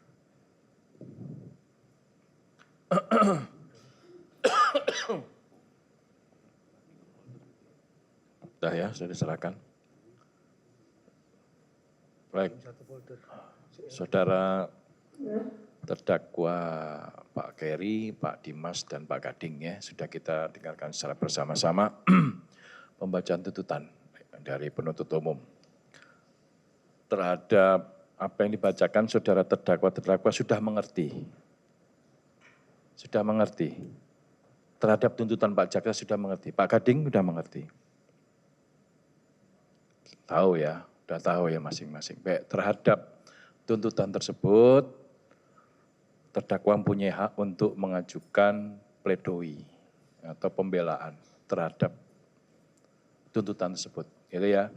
Sudah ya, sudah diserahkan. Baik. Satu folder. Saudara terdakwa Pak Keri, Pak Dimas, dan Pak Gading ya, sudah kita dengarkan secara bersama-sama pembacaan tuntutan dari penuntut umum. Terhadap apa yang dibacakan, saudara terdakwa sudah mengerti. Sudah mengerti. Terhadap tuntutan Pak Jaksa sudah mengerti. Pak Gading sudah mengerti. Tahu ya, sudah tahu ya masing-masing. Baik, terhadap tuntutan tersebut, terdakwa mempunyai hak untuk mengajukan pledoi atau pembelaan terhadap tuntutan tersebut. Gitu ya.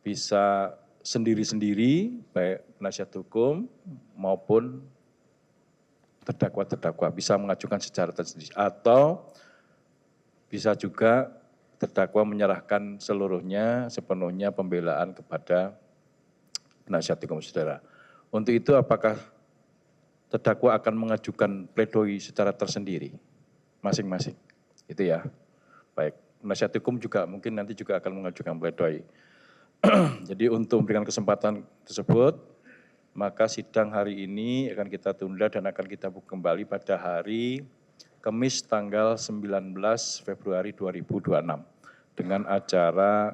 Bisa sendiri-sendiri, baik penasihat hukum maupun terdakwa bisa mengajukan secara tersendiri. Atau bisa juga terdakwa menyerahkan sepenuhnya pembelaan kepada penasihat hukum saudara. Untuk itu apakah terdakwa akan mengajukan pledoi secara tersendiri masing-masing? Itu ya. Baik, penasihat hukum juga mungkin nanti juga akan mengajukan pledoi. Jadi untuk memberikan kesempatan tersebut, maka sidang hari ini akan kita tunda dan akan kita buka kembali pada hari Kamis tanggal 19 Februari 2026 dengan acara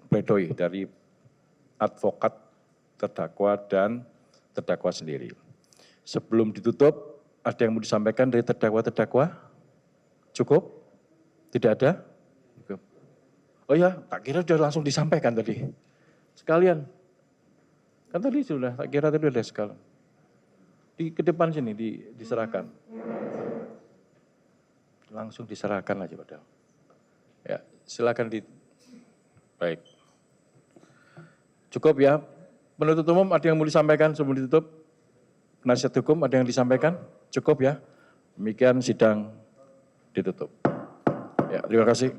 pledoi dari advokat terdakwa dan terdakwa sendiri. Sebelum ditutup, ada yang mau disampaikan dari terdakwa-terdakwa? Cukup? Tidak ada? Oh ya, tak kira sudah langsung disampaikan tadi. Sekalian. Kan tadi sudah, tak kira tadi sudah sekalian. Ke depan sini diserahkan. langsung diserahkan aja padahal. Ya, silakan baik. Cukup ya. Penuntut umum ada yang mau disampaikan sebelum ditutup? Penasihat hukum ada yang disampaikan? Cukup ya. Demikian sidang ditutup. Ya, terima kasih.